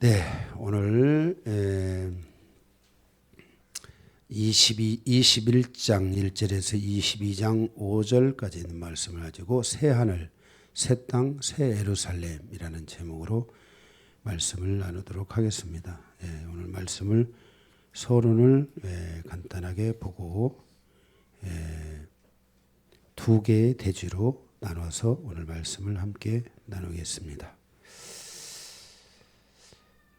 네, 오늘 21장 1절에서 22장 5절까지 있는 말씀을 가지고 새 하늘, 새 땅, 새 예루살렘이라는 제목으로 말씀을 나누도록 하겠습니다. 오늘 말씀을 서론을 간단하게 보고 두 개의 대지로 나눠서 오늘 말씀을 함께 나누겠습니다.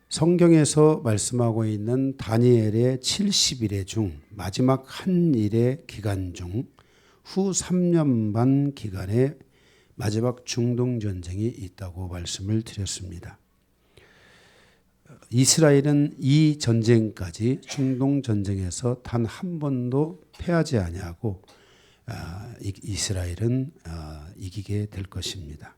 성경에서 말씀하고 있는 다니엘의 70일의 중 마지막 한 일의 기간 중 후 3년 반 기간에 마지막 중동전쟁이 있다고 말씀을 드렸습니다. 이스라엘은 이 전쟁까지 중동전쟁에서 단 한 번도 패하지 아니하고 이스라엘은 이기게 될 것입니다.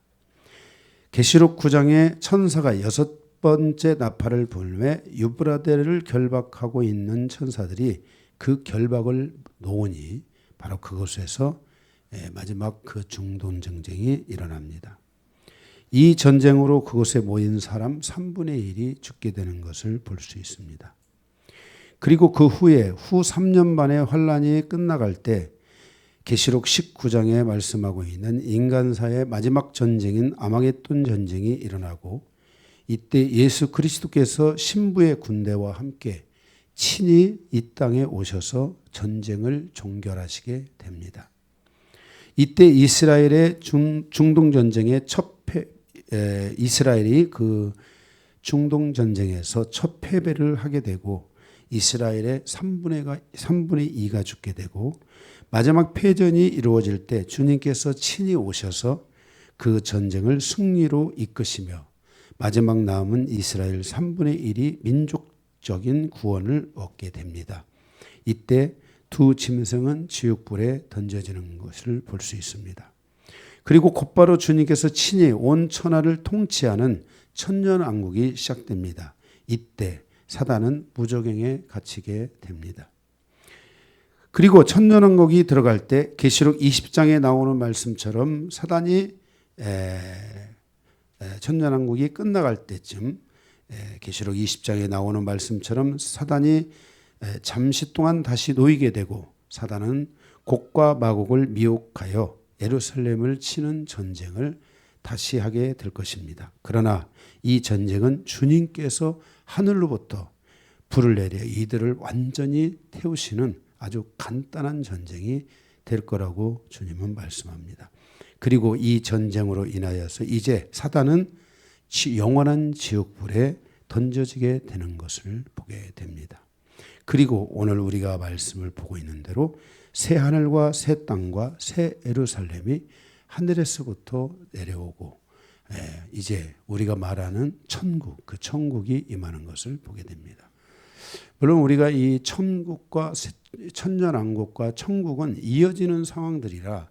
계시록 9장에 천사가 6번째 나팔을 불매 유브라데를 결박하고 있는 천사들이 그 결박을 놓으니 바로 그곳에서 마지막 그 중동 전쟁이 일어납니다. 이 전쟁으로 그곳에 모인 사람 3분의 1이 죽게 되는 것을 볼 수 있습니다. 그리고 그 후에 후 3년 반의 환란이 끝나갈 때 계시록 19장에 말씀하고 있는 인간사의 마지막 전쟁인 아마겟돈 전쟁이 일어나고 이때 예수 그리스도께서 신부의 군대와 함께 친히 이 땅에 오셔서 전쟁을 종결하시게 됩니다. 이때 이스라엘의 중동 전쟁의 이스라엘이 그 중동 전쟁에서 첫 패배를 하게 되고 이스라엘의 3분의 2가 죽게 되고 마지막 패전이 이루어질 때 주님께서 친히 오셔서 그 전쟁을 승리로 이끄시며 마지막 남은 이스라엘 3분의 1이 민족적인 구원을 얻게 됩니다. 이때 두 짐승은 지옥불에 던져지는 것을 볼 수 있습니다. 그리고 곧바로 주님께서 친히 온 천하를 통치하는 천년왕국이 시작됩니다. 이때 사단은 무저갱에 갇히게 됩니다. 그리고 천년왕국이 들어갈 때 계시록 20장에 나오는 말씀처럼 사단이 천년왕국이 끝나갈 때쯤 계시록 20장에 나오는 말씀처럼 사단이 잠시 동안 다시 놓이게 되고 사단은 곡과 마곡을 미혹하여 예루살렘을 치는 전쟁을 다시 하게 될 것입니다. 그러나 이 전쟁은 주님께서 하늘로부터 불을 내려 이들을 완전히 태우시는 아주 간단한 전쟁이 될 거라고 주님은 말씀합니다. 그리고 이 전쟁으로 인하여서 이제 사단은 영원한 지옥불에 던져지게 되는 것을 보게 됩니다. 그리고 오늘 우리가 말씀을 보고 있는 대로 새 하늘과 새 땅과 새 예루살렘이 하늘에서부터 내려오고 이제 우리가 말하는 천국, 그 천국이 임하는 것을 보게 됩니다. 물론 우리가 이 천국과 천년왕국과 천국은 이어지는 상황들이라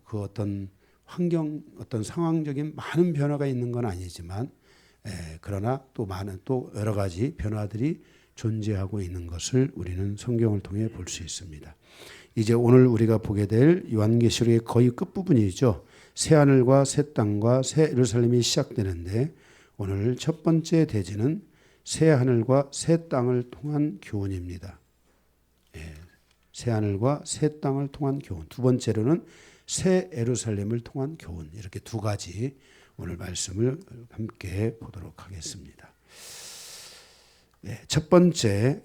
그 어떤 환경, 어떤 상황적인 많은 변화가 있는 건 아니지만 그러나 또 여러 가지 변화들이 존재하고 있는 것을 우리는 성경을 통해 볼 수 있습니다. 이제 오늘 우리가 보게 될 요한계시록의 거의 끝부분이죠. 새 하늘과 새 땅과 새 예루살렘이 시작되는데 오늘 첫 번째 대지는 새 하늘과 새 땅을 통한 교훈입니다. 새 하늘과 새 땅을 통한 교훈. 두 번째로는 새 예루살렘을 통한 교훈. 이렇게 두 가지 오늘 말씀을 함께 보도록 하겠습니다. 첫 번째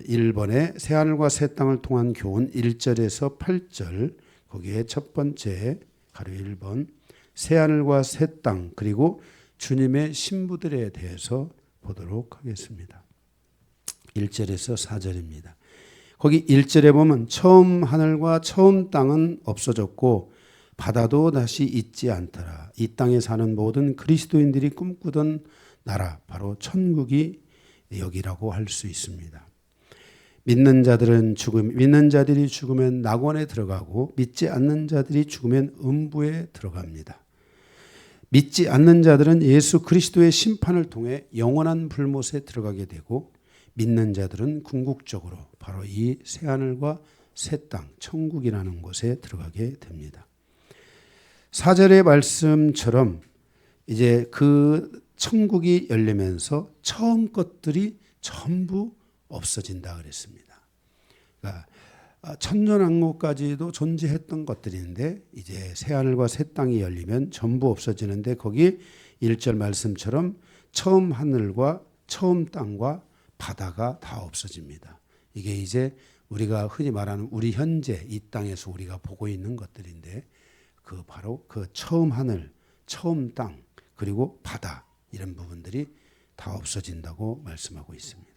1번에 새 하늘과 새 땅을 통한 교훈 1절에서 8절 거기에 첫 번째 가로 1번 새 하늘과 새 땅 그리고 주님의 신부들에 대해서 보도록 하겠습니다. 1절에서 4절입니다. 거기 1절에 보면 처음 하늘과 처음 땅은 없어졌고 바다도 다시 있지 않더라. 이 땅에 사는 모든 그리스도인들이 꿈꾸던 나라 바로 천국이 여기라고 할 수 있습니다. 믿는 자들이 죽으면 낙원에 들어가고 믿지 않는 자들이 죽으면 음부에 들어갑니다. 믿지 않는 자들은 예수 그리스도의 심판을 통해 영원한 불못에 들어가게 되고 믿는 자들은 궁극적으로 바로 이 새하늘과 새 땅, 천국이라는 곳에 들어가게 됩니다. 4절의 말씀처럼 이제 그 천국이 열리면서 처음 것들이 전부 없어진다 그랬습니다. 그러니까 천년왕국까지도 존재했던 것들인데 이제 새하늘과 새 땅이 열리면 전부 없어지는데 거기 1절 말씀처럼 처음 하늘과 처음 땅과 바다가 다 없어집니다. 이게 이제 우리가 흔히 말하는 우리 현재 이 땅에서 우리가 보고 있는 것들인데 그 바로 그 처음 하늘, 처음 땅, 그리고 바다 이런 부분들이 다 없어진다고 말씀하고 있습니다.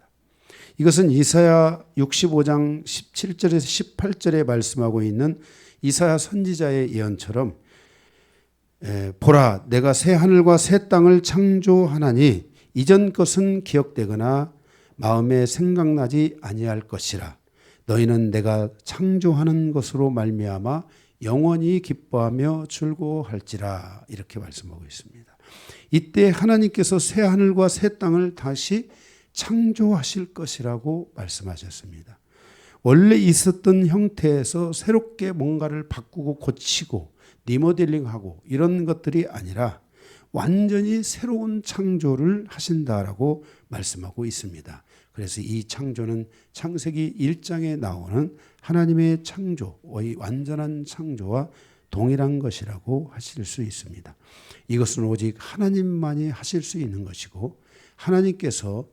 이것은 이사야 65장 17절에서 18절에 말씀하고 있는 이사야 선지자의 예언처럼 보라 내가 새 하늘과 새 땅을 창조하나니 이전 것은 기억되거나 마음에 생각나지 아니할 것이라 너희는 내가 창조하는 것으로 말미암아 영원히 기뻐하며 즐거워할지라 이렇게 말씀하고 있습니다. 이때 하나님께서 새 하늘과 새 땅을 다시 창조하실 것이라고 말씀하셨습니다. 원래 있었던 형태에서 새롭게 뭔가를 바꾸고 고치고 리모델링하고 이런 것들이 아니라 완전히 새로운 창조를 하신다라고 말씀하고 있습니다. 그래서 이 창조는 창세기 1장에 나오는 하나님의 창조의 완전한 창조와 동일한 것이라고 하실 수 있습니다. 이것은 오직 하나님만이 하실 수 있는 것이고 하나님께서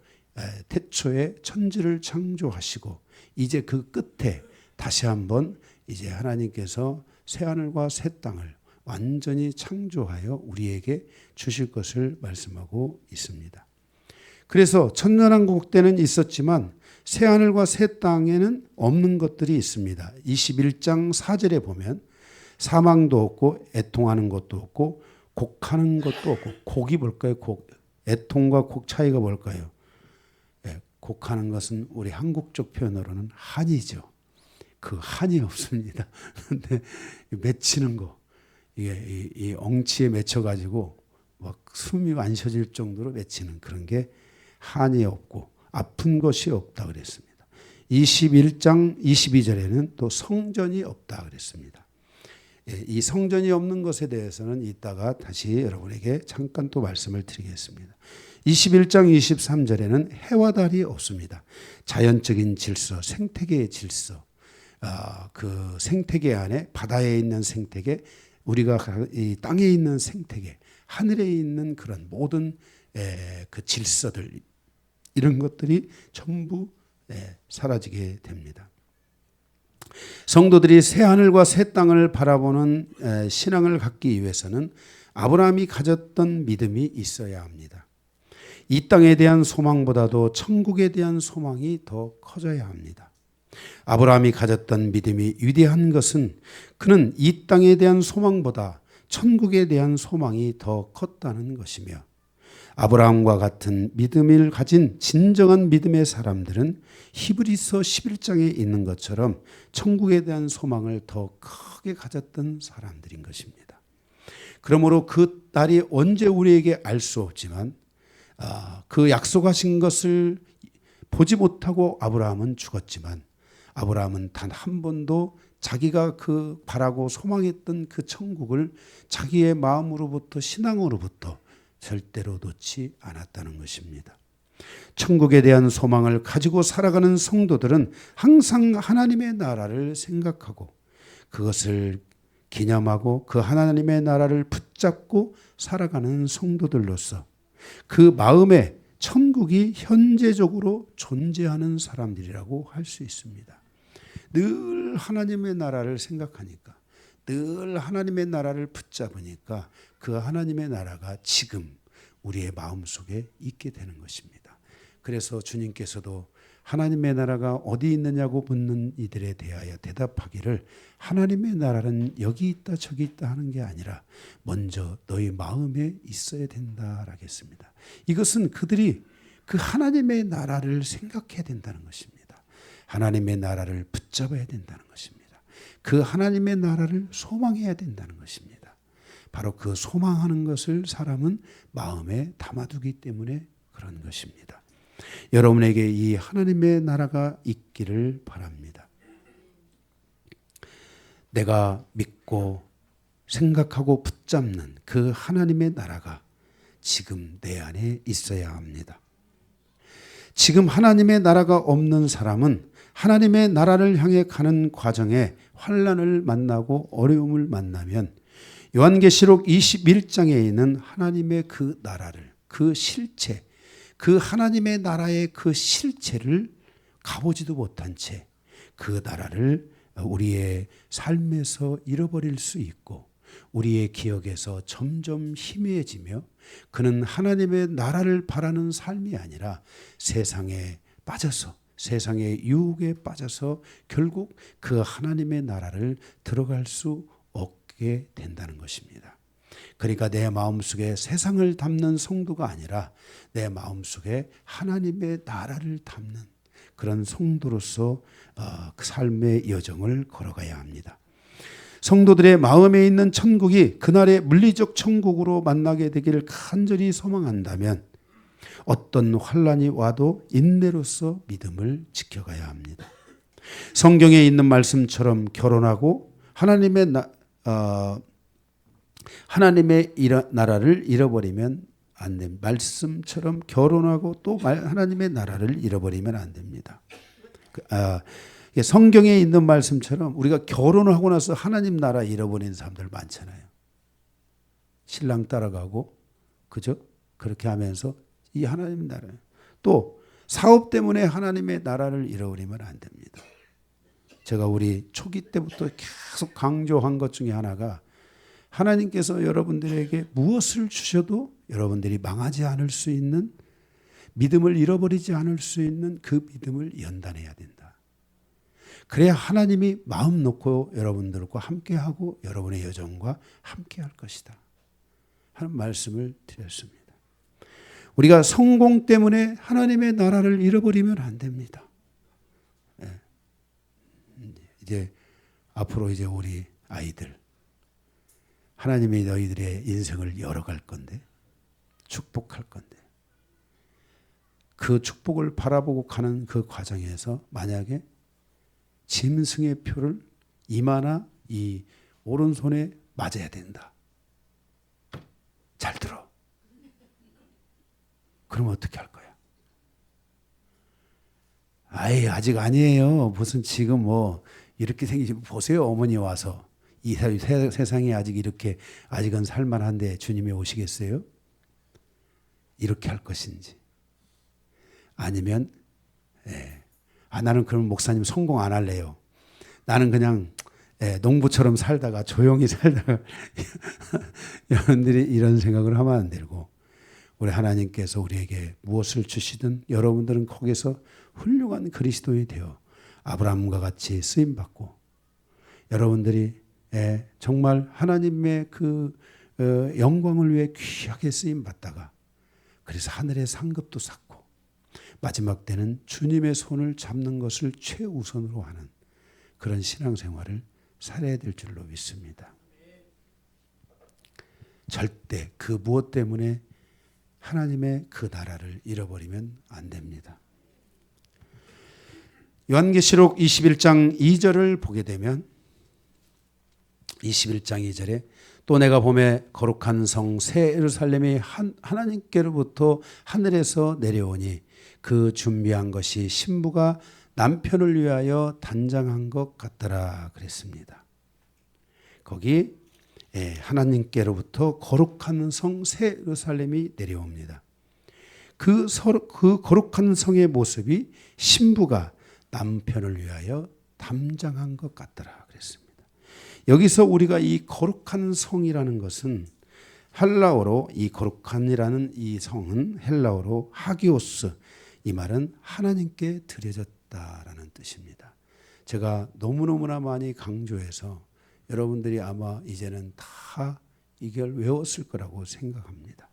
태초에 천지를 창조하시고 이제 그 끝에 다시 한번 이제 하나님께서 새하늘과 새 땅을 완전히 창조하여 우리에게 주실 것을 말씀하고 있습니다. 그래서 천년왕국 때는 있었지만 새하늘과 새 땅에는 없는 것들이 있습니다. 21장 4절에 보면 사망도 없고 애통하는 것도 없고 곡하는 것도 없고 곡이 뭘까요? 곡. 애통과 곡 차이가 뭘까요? 곡하는 것은 우리 한국적 표현으로는 한이죠. 그 한이 없습니다. 근데 맺히는 거 이게 이 엉치에 맺혀가지고 막 숨이 안 쉬어질 정도로 맺히는 그런 게 한이 없고 아픈 것이 없다 그랬습니다. 21장 22절에는 또 성전이 없다 그랬습니다. 이 성전이 없는 것에 대해서는 이따가 다시 여러분에게 잠깐 또 말씀을 드리겠습니다. 21장 23절에는 해와 달이 없습니다. 자연적인 질서, 생태계의 질서, 그 생태계 안에 바다에 있는 생태계, 우리가 이 땅에 있는 생태계, 하늘에 있는 그런 모든 그 질서들 이런 것들이 전부 사라지게 됩니다. 성도들이 새 하늘과 새 땅을 바라보는 신앙을 갖기 위해서는 아브라함이 가졌던 믿음이 있어야 합니다. 이 땅에 대한 소망보다도 천국에 대한 소망이 더 커져야 합니다. 아브라함이 가졌던 믿음이 위대한 것은 그는 이 땅에 대한 소망보다 천국에 대한 소망이 더 컸다는 것이며 아브라함과 같은 믿음을 가진 진정한 믿음의 사람들은 히브리서 11장에 있는 것처럼 천국에 대한 소망을 더 크게 가졌던 사람들인 것입니다. 그러므로 그 날이 언제 우리에게 알 수 없지만 그 약속하신 것을 보지 못하고 아브라함은 죽었지만 아브라함은 단 한 번도 자기가 그 바라고 소망했던 그 천국을 자기의 마음으로부터 신앙으로부터 절대로 놓지 않았다는 것입니다. 천국에 대한 소망을 가지고 살아가는 성도들은 항상 하나님의 나라를 생각하고 그것을 기념하고 그 하나님의 나라를 붙잡고 살아가는 성도들로서 그 마음에 천국이 현재적으로 존재하는 사람들이라고 할 수 있습니다. 늘 하나님의 나라를 생각하니까 늘 하나님의 나라를 붙잡으니까 그 하나님의 나라가 지금 우리의 마음속에 있게 되는 것입니다. 그래서 주님께서도 하나님의 나라가 어디 있느냐고 묻는 이들에 대하여 대답하기를 하나님의 나라는 여기 있다 저기 있다 하는 게 아니라 먼저 너희 마음에 있어야 된다라고 했습니다. 이것은 그들이 그 하나님의 나라를 생각해야 된다는 것입니다. 하나님의 나라를 붙잡아야 된다는 것입니다. 그 하나님의 나라를 소망해야 된다는 것입니다. 바로 그 소망하는 것을 사람은 마음에 담아두기 때문에 그런 것입니다. 여러분에게 이 하나님의 나라가 있기를 바랍니다. 내가 믿고 생각하고 붙잡는 그 하나님의 나라가 지금 내 안에 있어야 합니다. 지금 하나님의 나라가 없는 사람은 하나님의 나라를 향해 가는 과정에 환난을 만나고 어려움을 만나면 요한계시록 21장에 있는 하나님의 그 나라를, 그 실체, 그 하나님의 나라의 그 실체를 가보지도 못한 채 그 나라를 우리의 삶에서 잃어버릴 수 있고 우리의 기억에서 점점 희미해지며 그는 하나님의 나라를 바라는 삶이 아니라 세상에 빠져서 세상의 유혹에 빠져서 결국 그 하나님의 나라를 들어갈 수 없게 된다는 것입니다. 그러니까 내 마음속에 세상을 담는 성도가 아니라 내 마음속에 하나님의 나라를 담는 그런 성도로서 그 삶의 여정을 걸어가야 합니다. 성도들의 마음에 있는 천국이 그날의 물리적 천국으로 만나게 되기를 간절히 소망한다면 어떤 환난이 와도 인내로서 믿음을 지켜가야 합니다. 성경에 있는 말씀처럼 결혼하고 하나님의 나라를 잃어버리면 안 됩니다. 말씀처럼 결혼하고 또 하나님의 나라를 잃어버리면 안 됩니다. 성경에 있는 말씀처럼 우리가 결혼을 하고 나서 하나님 나라 잃어버리는 사람들 많잖아요. 신랑 따라가고 그죠? 그렇게 하면서 이 하나님 나라 또 사업 때문에 하나님의 나라를 잃어버리면 안 됩니다. 제가 우리 초기 때부터 계속 강조한 것 중에 하나가 하나님께서 여러분들에게 무엇을 주셔도 여러분들이 망하지 않을 수 있는 믿음을 잃어버리지 않을 수 있는 그 믿음을 연단해야 된다. 그래야 하나님이 마음 놓고 여러분들과 함께하고 여러분의 여정과 함께할 것이다 하는 말씀을 드렸습니다. 우리가 성공 때문에 하나님의 나라를 잃어버리면 안 됩니다. 이제 앞으로 이제 우리 아이들 하나님이 너희들의 인생을 열어갈 건데 축복할 건데 그 축복을 바라보고 가는 그 과정에서 만약에 짐승의 표를 이마나 이 오른손에 맞아야 된다. 잘 들어. 그럼 어떻게 할 거야? 아직 아니에요. 무슨 지금 뭐 이렇게 생기지 보세요. 어머니 와서 이 세상이 아직 이렇게 아직은 살만한데 주님이 오시겠어요? 이렇게 할 것인지 아니면 나는 그럼 목사님 성공 안 할래요. 나는 그냥 농부처럼 살다가 조용히 살다가 여러분들이 이런 생각을 하면 안 되고 우리 하나님께서 우리에게 무엇을 주시든 여러분들은 거기서 훌륭한 그리스도인이 되어 아브라함과 같이 쓰임받고 여러분들이 정말 하나님의 그 영광을 위해 귀하게 쓰임받다가 그래서 하늘의 상급도 쌓고 마지막 때는 주님의 손을 잡는 것을 최우선으로 하는 그런 신앙생활을 살아야 될 줄로 믿습니다. 절대 그 무엇 때문에 하나님의 그 나라를 잃어버리면 안 됩니다. 요한계시록 21장 2절을 보게 되면 21장 2절에 또 내가 보매 거룩한 성 새 예루살렘이 하나님께로부터 하늘에서 내려오니 그 준비한 것이 신부가 남편을 위하여 단장한 것 같더라 그랬습니다. 거기 하나님께로부터 거룩한 성 새 예루살렘이 내려옵니다. 그 거룩한 성의 모습이 신부가 남편을 위하여 담장한 것 같더라 그랬습니다. 여기서 우리가 이 거룩한 성이라는 것은 헬라어로 이 거룩한이라는 이 성은 헬라어로 하기오스 이 말은 하나님께 드려졌다라는 뜻입니다. 제가 너무너무나 많이 강조해서 여러분들이 아마 이제는 다 이걸 외웠을 거라고 생각합니다.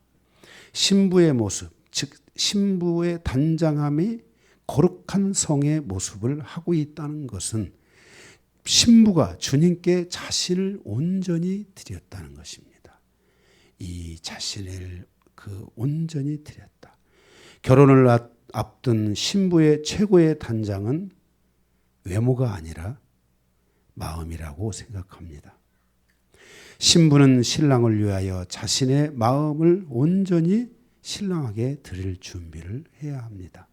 신부의 모습, 즉 신부의 단장함이 거룩한 성의 모습을 하고 있다는 것은 신부가 주님께 자신을 온전히 드렸다는 것입니다. 이 자신을 온전히 드렸다. 결혼을 앞둔 신부의 최고의 단장은 외모가 아니라 마음이라고 생각합니다. 신부는 신랑을 위하여 자신의 마음을 온전히 신랑에게 드릴 준비를 해야 합니다.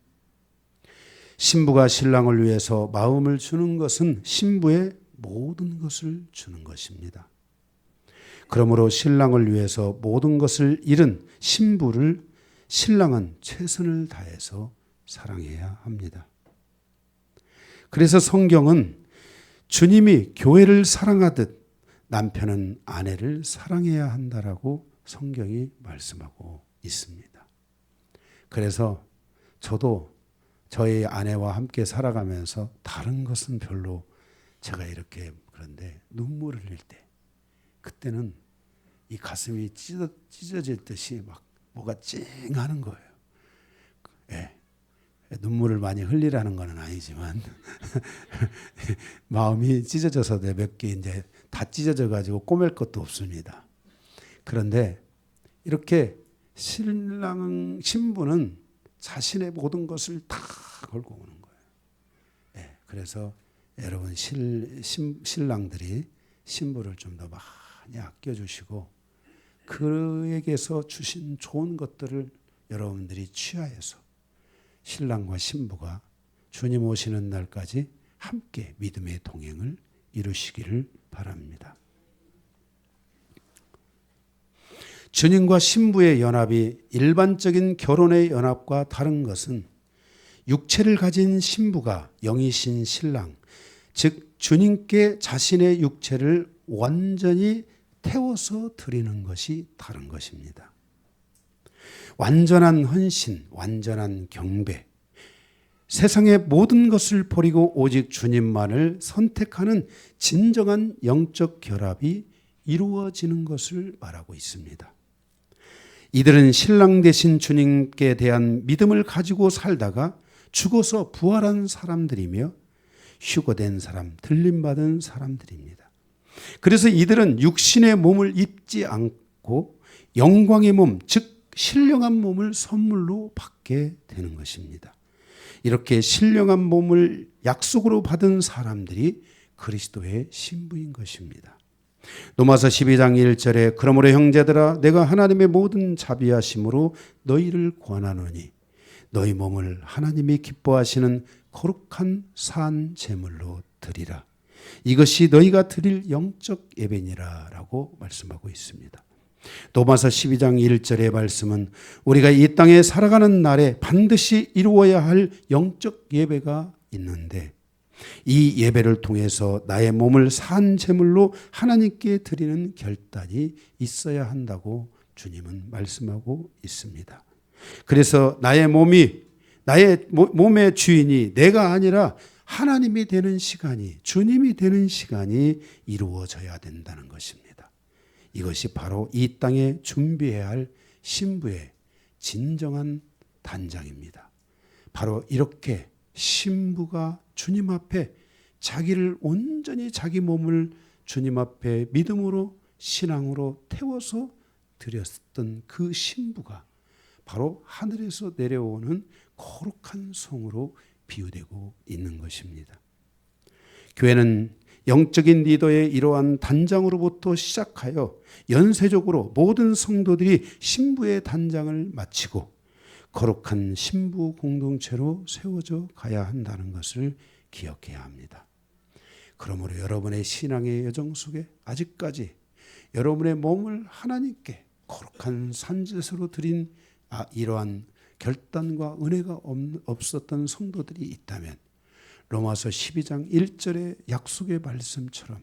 신부가 신랑을 위해서 마음을 주는 것은 신부의 모든 것을 주는 것입니다. 그러므로 신랑을 위해서 모든 것을 잃은 신부를 신랑은 최선을 다해서 사랑해야 합니다. 그래서 성경은 주님이 교회를 사랑하듯 남편은 아내를 사랑해야 한다라고 성경이 말씀하고 있습니다. 그래서 저도 저희 아내와 함께 살아가면서 다른 것은 별로 제가 이렇게 그런데 눈물을 흘릴 때 그때는 이 가슴이 찢어질 듯이 막 뭐가 찡하는 거예요. 예. 눈물을 많이 흘리라는 건 아니지만 마음이 찢어져서 몇 개 이제 다 찢어져 가지고 꼬맬 것도 없습니다. 그런데 이렇게 신부는 자신의 모든 것을 다 걸고 오는 거예요. 예, 그래서 여러분 신랑들이 신부를 좀 더 많이 아껴주시고 그에게서 주신 좋은 것들을 여러분들이 취하여서 신랑과 신부가 주님 오시는 날까지 함께 믿음의 동행을 이루시기를 바랍니다. 주님과 신부의 연합이 일반적인 결혼의 연합과 다른 것은 육체를 가진 신부가 영이신 신랑, 즉 주님께 자신의 육체를 완전히 태워서 드리는 것이 다른 것입니다. 완전한 헌신, 완전한 경배, 세상의 모든 것을 버리고 오직 주님만을 선택하는 진정한 영적 결합이 이루어지는 것을 말하고 있습니다. 이들은 신랑 되신 주님께 대한 믿음을 가지고 살다가 죽어서 부활한 사람들이며 휴거된 사람, 들림받은 사람들입니다. 그래서 이들은 육신의 몸을 입지 않고 영광의 몸, 즉 신령한 몸을 선물로 받게 되는 것입니다. 이렇게 신령한 몸을 약속으로 받은 사람들이 그리스도의 신부인 것입니다. 로마서 12장 1절에 그러므로 형제들아 내가 하나님의 모든 자비하심으로 너희를 권하노니 너희 몸을 하나님이 기뻐하시는 거룩한 산 제물로 드리라. 이것이 너희가 드릴 영적 예배니라 라고 말씀하고 있습니다. 로마서 12장 1절의 말씀은 우리가 이 땅에 살아가는 날에 반드시 이루어야 할 영적 예배가 있는데 이 예배를 통해서 나의 몸을 산 제물로 하나님께 드리는 결단이 있어야 한다고 주님은 말씀하고 있습니다. 그래서 나의 몸이 나의 몸의 주인이 내가 아니라 하나님이 되는 시간이 주님이 되는 시간이 이루어져야 된다는 것입니다. 이것이 바로 이 땅에 준비해야 할 신부의 진정한 단장입니다. 바로 이렇게 신부가 주님 앞에 자기를 온전히 자기 몸을 주님 앞에 믿음으로 신앙으로 태워서 드렸던 그 신부가 바로 하늘에서 내려오는 거룩한 성으로 비유되고 있는 것입니다. 교회는 영적인 리더의 이러한 단장으로부터 시작하여 연쇄적으로 모든 성도들이 신부의 단장을 마치고 거룩한 신부 공동체로 세워져 가야 한다는 것을 기억해야 합니다. 그러므로 여러분의 신앙의 여정 속에 아직까지 여러분의 몸을 하나님께 거룩한 산제사로 드린 이러한 결단과 은혜가 없었던 성도들이 있다면 로마서 12장 1절의 약속의 말씀처럼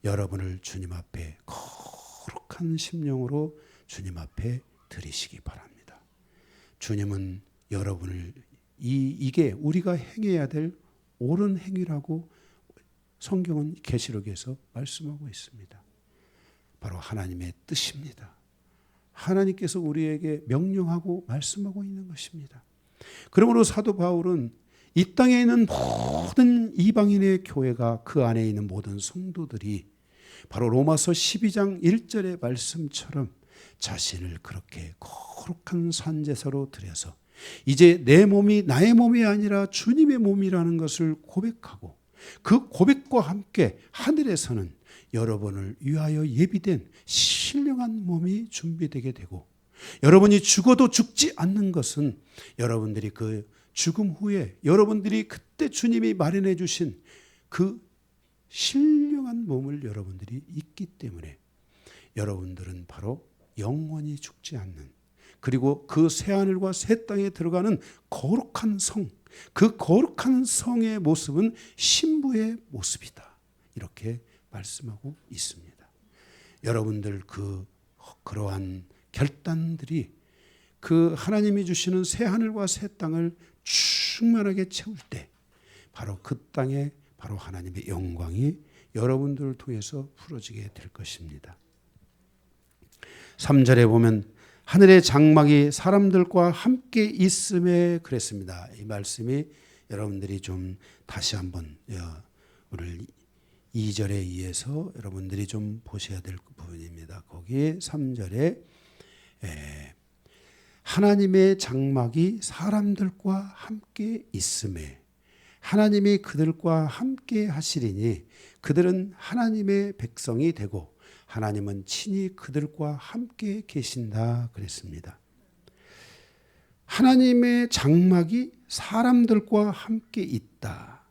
여러분을 주님 앞에 거룩한 심령으로 주님 앞에 드리시기 바랍니다. 주님은 여러분을 이게 우리가 행해야 될 옳은 행위라고 성경은 계시록에서 말씀하고 있습니다. 바로 하나님의 뜻입니다. 하나님께서 우리에게 명령하고 말씀하고 있는 것입니다. 그러므로 사도 바울은 이 땅에 있는 모든 이방인의 교회가 그 안에 있는 모든 성도들이 바로 로마서 12장 1절의 말씀처럼 자신을 그렇게 거룩한 산제사로 드려서 이제 내 몸이 나의 몸이 아니라 주님의 몸이라는 것을 고백하고 그 고백과 함께 하늘에서는 여러분을 위하여 예비된 신령한 몸이 준비되게 되고, 여러분이 죽어도 죽지 않는 것은 여러분들이 그 죽음 후에 여러분들이 그때 주님이 마련해 주신 그 신령한 몸을 여러분들이 있기 때문에 여러분들은 바로 영원히 죽지 않는, 그리고 그 새하늘과 새 땅에 들어가는 거룩한 성, 그 거룩한 성의 모습은 신부의 모습이다, 이렇게 말씀하고 있습니다. 여러분들 그러한 결단들이 그 하나님이 주시는 새하늘과 새 땅을 충만하게 채울 때 바로 그 땅에 바로 하나님의 영광이 여러분들을 통해서 풀어지게 될 것입니다. 3절에 보면 하늘의 장막이 사람들과 함께 있음에 그랬습니다. 이 말씀이 여러분들이 좀 다시 한번 오늘 2절에 의해서 여러분들이 좀 보셔야 될 부분입니다. 거기 3절에 하나님의 장막이 사람들과 함께 있음에 하나님이 그들과 함께 하시리니 그들은 하나님의 백성이 되고 하나님은 친히 그들과 함께 계신다 그랬습니다. 하나님의 장막이 사람들과 함께 있다.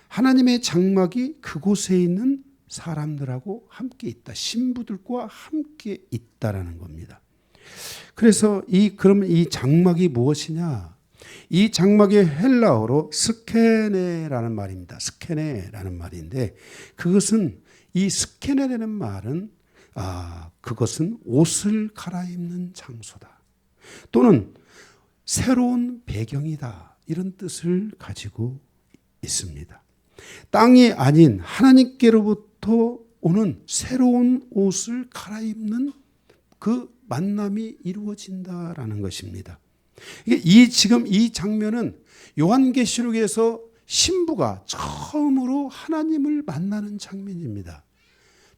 하나님의 장막이 그곳에 있는 사람들하고 함께 있다. 신부들과 함께 있다라는 겁니다. 그래서 그러면 이 장막이 무엇이냐? 이 장막의 헬라어로 스케네라는 말입니다. 스케네라는 말인데 그것은 이 스케네라는 말은 그것은 옷을 갈아입는 장소다, 또는 새로운 배경이다, 이런 뜻을 가지고 있습니다. 땅이 아닌 하나님께로부터 오는 새로운 옷을 갈아입는 그 만남이 이루어진다라는 것입니다. 지금 이 장면은 요한계시록에서 신부가 처음으로 하나님을 만나는 장면입니다.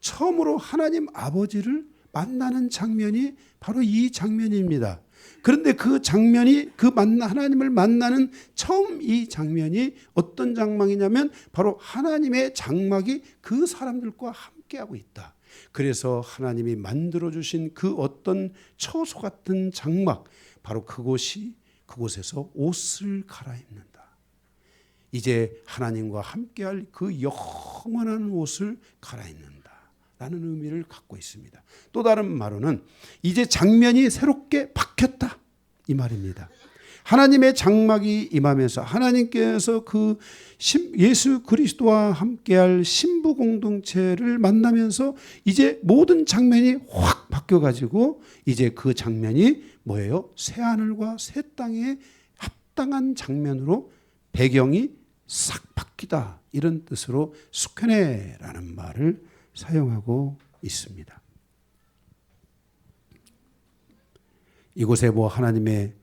처음으로 하나님 아버지를 만나는 장면이 바로 이 장면입니다. 그런데 그 장면이 하나님을 만나는 처음 이 장면이 어떤 장막이냐면 바로 하나님의 장막이 그 사람들과 함께하고 있다. 그래서 하나님이 만들어주신 그 어떤 처소 같은 장막, 바로 그곳에서 옷을 갈아입는다. 이제 하나님과 함께할 그 영원한 옷을 갈아입는다 라는 의미를 갖고 있습니다. 또 다른 말로는 이제 장면이 새롭게 바뀌었다, 이 말입니다. 하나님의 장막이 임하면서 하나님께서 그 예수 그리스도와 함께할 신부 공동체를 만나면서 이제 모든 장면이 확 바뀌어가지고 이제 그 장면이 뭐예요? 새하늘과 새 땅에 합당한 장면으로 배경이 싹 바뀌다, 이런 뜻으로 스케네라는 말을 사용하고 있습니다. 이곳에 하나님의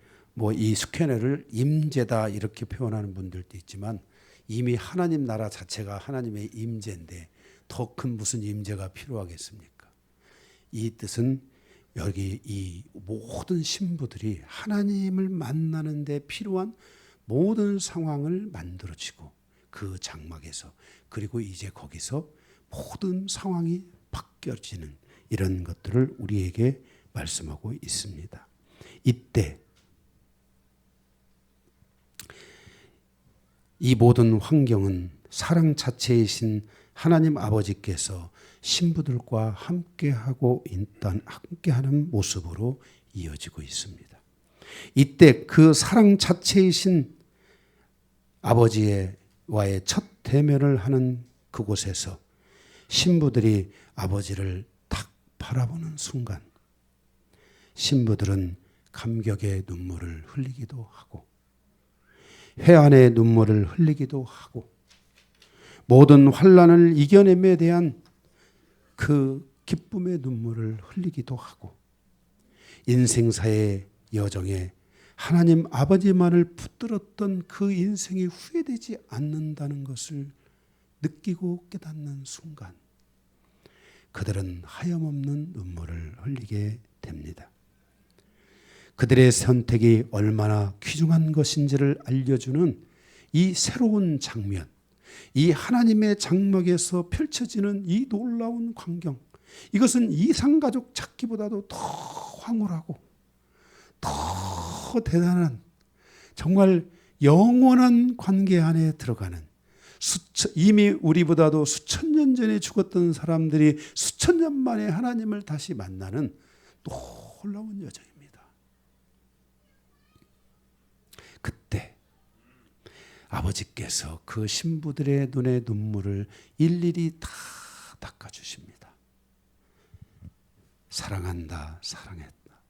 이 스케네를 임재다 이렇게 표현하는 분들도 있지만 이미 하나님 나라 자체가 하나님의 임재인데 더 큰 무슨 임재가 필요하겠습니까? 이 뜻은 여기 이 모든 신부들이 하나님을 만나는 데 필요한 모든 상황을 만들어지고 그 장막에서, 그리고 이제 거기서 모든 상황이 바뀌어지는 이런 것들을 우리에게 말씀하고 있습니다. 이때 이 모든 환경은 사랑 자체이신 하나님 아버지께서 신부들과 함께하는 모습으로 이어지고 있습니다. 이때 그 사랑 자체이신 아버지와의 첫 대면을 하는 그곳에서 신부들이 아버지를 딱 바라보는 순간 신부들은 감격의 눈물을 흘리기도 하고 회한의 눈물을 흘리기도 하고 모든 환난을 이겨냄에 대한 그 기쁨의 눈물을 흘리기도 하고 인생사의 여정에 하나님 아버지만을 붙들었던 그 인생이 후회되지 않는다는 것을 느끼고 깨닫는 순간 그들은 하염없는 눈물을 흘리게 됩니다. 그들의 선택이 얼마나 귀중한 것인지를 알려주는 이 새로운 장면, 이 하나님의 장막에서 펼쳐지는 이 놀라운 광경, 이것은 이상가족 찾기보다도 더 황홀하고 더 대단한 정말 영원한 관계 안에 들어가는, 이미 우리보다도 수천 년 전에 죽었던 사람들이 수천 년 만에 하나님을 다시 만나는 놀라운 여정입니다. 그때 아버지께서 그 신부들의 눈의 눈물을 일일이 다 닦아주십니다. 사랑한다, 사랑했다,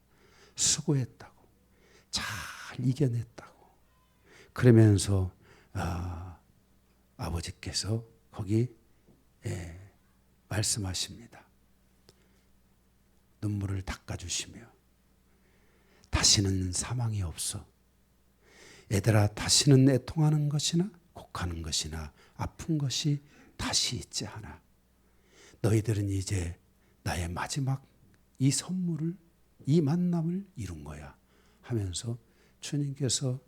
수고했다고, 잘 이겨냈다고. 그러면서 아버지께서 거기 말씀하십니다. 눈물을 닦아주시며 다시는 사망이 없어. 얘들아, 다시는 애통하는 것이나 곡하는 것이나 아픈 것이 다시 있지 않아. 너희들은 이제 나의 마지막 이 선물을, 이 만남을 이룬 거야 하면서 주님께서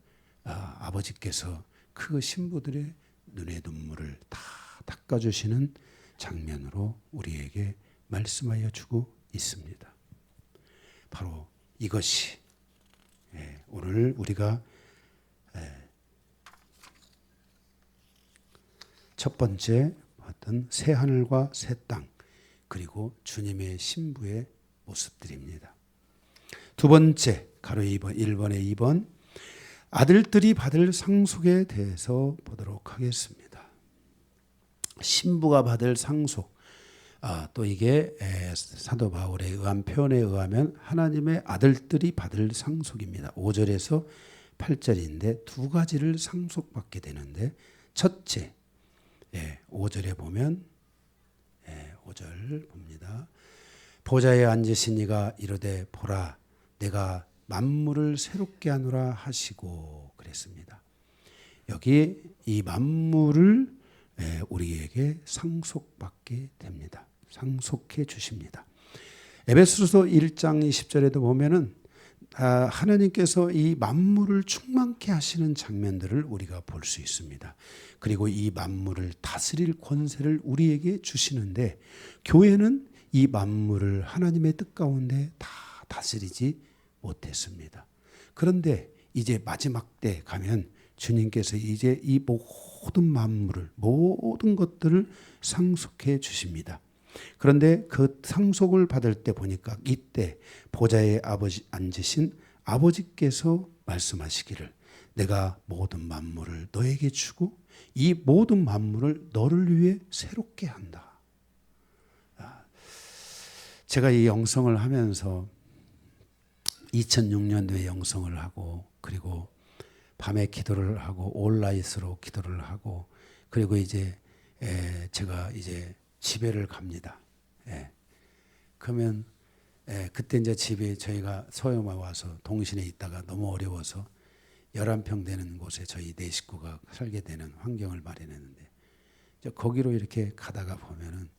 아버지께서 그 신부들의 눈의 눈물을 다 닦아주시는 장면으로 우리에게 말씀하여 주고 있습니다. 바로 이것이 오늘 우리가 첫 번째 어떤 새 하늘과 새 땅, 그리고 주님의 신부의 모습들입니다. 두 번째, 가로 2번, 1번에 2번, 아들들이 받을 상속에 대해서 보도록 하겠습니다. 신부가 받을 상속, 또 이게 사도 바울에 의한 표현에 의하면 하나님의 아들들이 받을 상속입니다. 5절에서 8절인데 두 가지를 상속받게 되는데, 첫째, 5절에 보면 5절 봅니다. 보좌에 앉으신 이가 이르되 보라 내가 만물을 새롭게 하노라 하시고 그랬습니다. 여기 이 만물을 우리에게 상속받게 됩니다. 상속해 주십니다. 에베소서 1장 20절에도 보면은 하나님께서 이 만물을 충만케 하시는 장면들을 우리가 볼 수 있습니다. 그리고 이 만물을 다스릴 권세를 우리에게 주시는데, 교회는 이 만물을 하나님의 뜻 가운데 다 다스리지 못했습니다. 그런데 이제 마지막 때 가면 주님께서 이제 이 모든 만물을, 모든 것들을 상속해 주십니다. 그런데 그 상속을 받을 때 보니까 이때 보좌에 앉으신 아버지께서 말씀하시기를 내가 모든 만물을 너에게 주고 이 모든 만물을 너를 위해 새롭게 한다. 제가 이 영성을 하면서 2006년도에 영성을 하고, 그리고 밤에 기도를 하고 온라인으로 기도를 하고, 그리고 이제 제가 이제 집회를 갑니다. 그러면 그때 이제 집에 저희가 소형화 와서 동신에 있다가 너무 어려워서 11평 되는 곳에 저희 네 식구가 살게 되는 환경을 마련했는데, 거기로 이렇게 가다가 보면은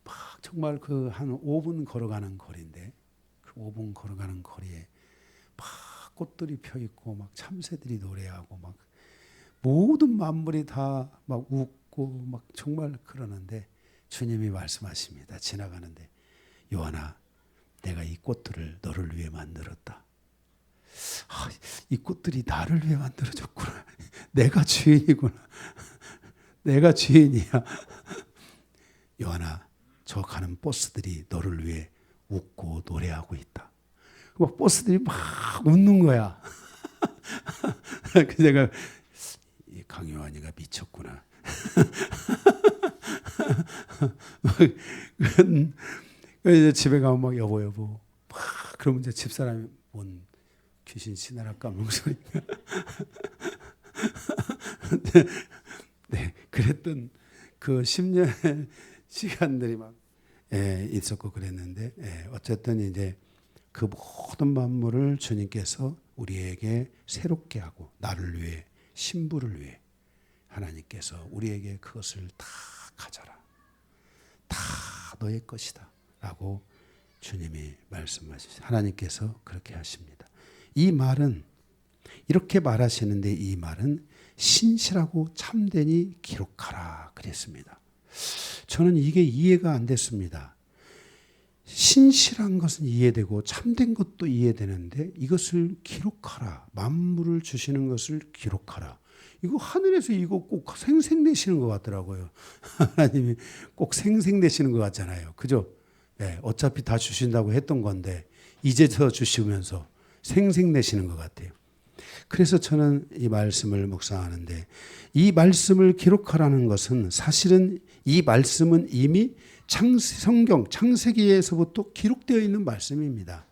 막 정말 그 한 5분 걸어가는 거리인데, 그 5분 걸어가는 거리에 막 꽃들이 펴 있고 막 참새들이 노래하고 막 모든 만물이 다 막 웃고 막 정말 그러는데, 주님이 말씀하십니다. 지나가는데 요한아 내가 이 꽃들을 너를 위해 만들었다. 이 꽃들이 나를 위해 만들어졌구나. 내가 주인이구나. 내가 주인이야. 요한아 저 가는 버스들이 너를 위해 웃고 노래하고 있다. 막 버스들이 막 웃는 거야. 그 내가 이 강요한이가 미쳤구나. 그래서 집에 가면 막 여보 막 그러면 이제 집사람이 뭔 귀신 신나라 까먹은 소리가. 네, 그랬던 그 10년의 시간들이 막 있었고 그랬는데, 어쨌든 이제 그 모든 만물을 주님께서 우리에게 새롭게 하고 나를 위해, 신부를 위해 하나님께서 우리에게 그것을 다 가져라. 다 너의 것이다. 라고 주님이 말씀하시죠. 하나님께서 그렇게 하십니다. 이 말은, 이렇게 말하시는데 이 말은 신실하고 참되니 기록하라 그랬습니다. 저는 이게 이해가 안 됐습니다. 신실한 것은 이해되고 참된 것도 이해되는데 이것을 기록하라. 만물을 주시는 것을 기록하라. 이거 하늘에서 이거 꼭 생생내시는 것 같더라고요. 하나님이 꼭 생생내시는 것 같잖아요. 그죠? 네, 어차피 다 주신다고 했던 건데 이제서 주시면서 생생내시는 것 같아요. 그래서 저는 이 말씀을 묵상하는데 이 말씀을 기록하라는 것은 사실은 이 말씀은 이미 성경 창세기에서부터 기록되어 있는 말씀입니다.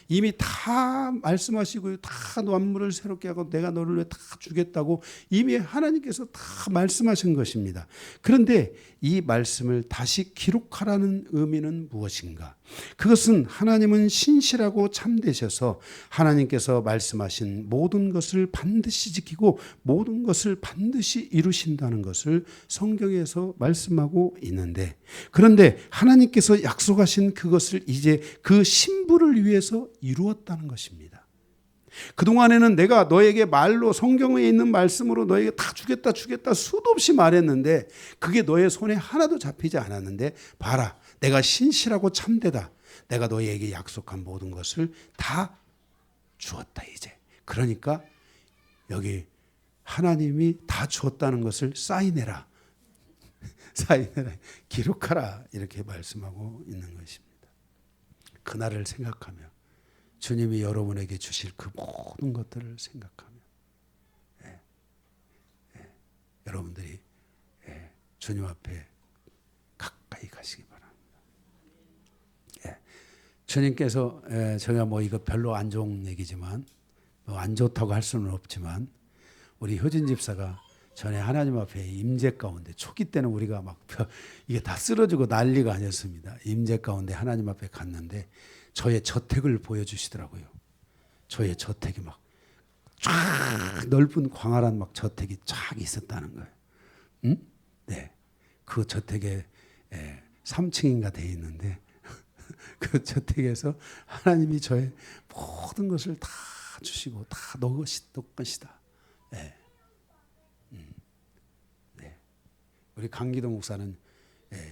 이미 다 말씀하시고 다 만물을 새롭게 하고 내가 너를 위해 다 주겠다고 이미 하나님께서 다 말씀하신 것입니다. 그런데 이 말씀을 다시 기록하라는 의미는 무엇인가? 그것은 하나님은 신실하고 참되셔서 하나님께서 말씀하신 모든 것을 반드시 지키고 모든 것을 반드시 이루신다는 것을 성경에서 말씀하고 있는데, 그런데 하나님께서 약속하신 그것을 이제 그 신부를 위해서 이루었다는 것입니다. 그동안에는 내가 너에게 말로 성경에 있는 말씀으로 너에게 다 주겠다 수도 없이 말했는데 그게 너의 손에 하나도 잡히지 않았는데 봐라, 내가 신실하고 참되다. 내가 너에게 약속한 모든 것을 다 주었다 이제. 그러니까 여기 하나님이 다 주었다는 것을 사인해라. 사인해라. 기록하라. 이렇게 말씀하고 있는 것입니다. 그날을 생각하며 주님이 여러분에게 주실 그 모든 것들을 생각하며 여러분들이 주님 앞에 가까이 가시기 바랍니다. 주님께서 제가 뭐 이거 별로 안 좋은 얘기지만 뭐 안 좋다고 할 수는 없지만 우리 효진 집사가 전에 하나님 앞에 임재 가운데 초기 때는 우리가 막 이게 다 쓰러지고 난리가 아니었습니다. 임재 가운데 하나님 앞에 갔는데 저의 저택을 보여주시더라고요. 저의 저택이 막 쫙 넓은 광활한 막 저택이 쫙 있었다는 거예요. 응? 네, 그 저택에 3층인가 돼 있는데 그 저택에서 하나님이 저의 모든 것을 다 주시고 다 넣으실 것이다. 네. 네. 우리 강기동 목사는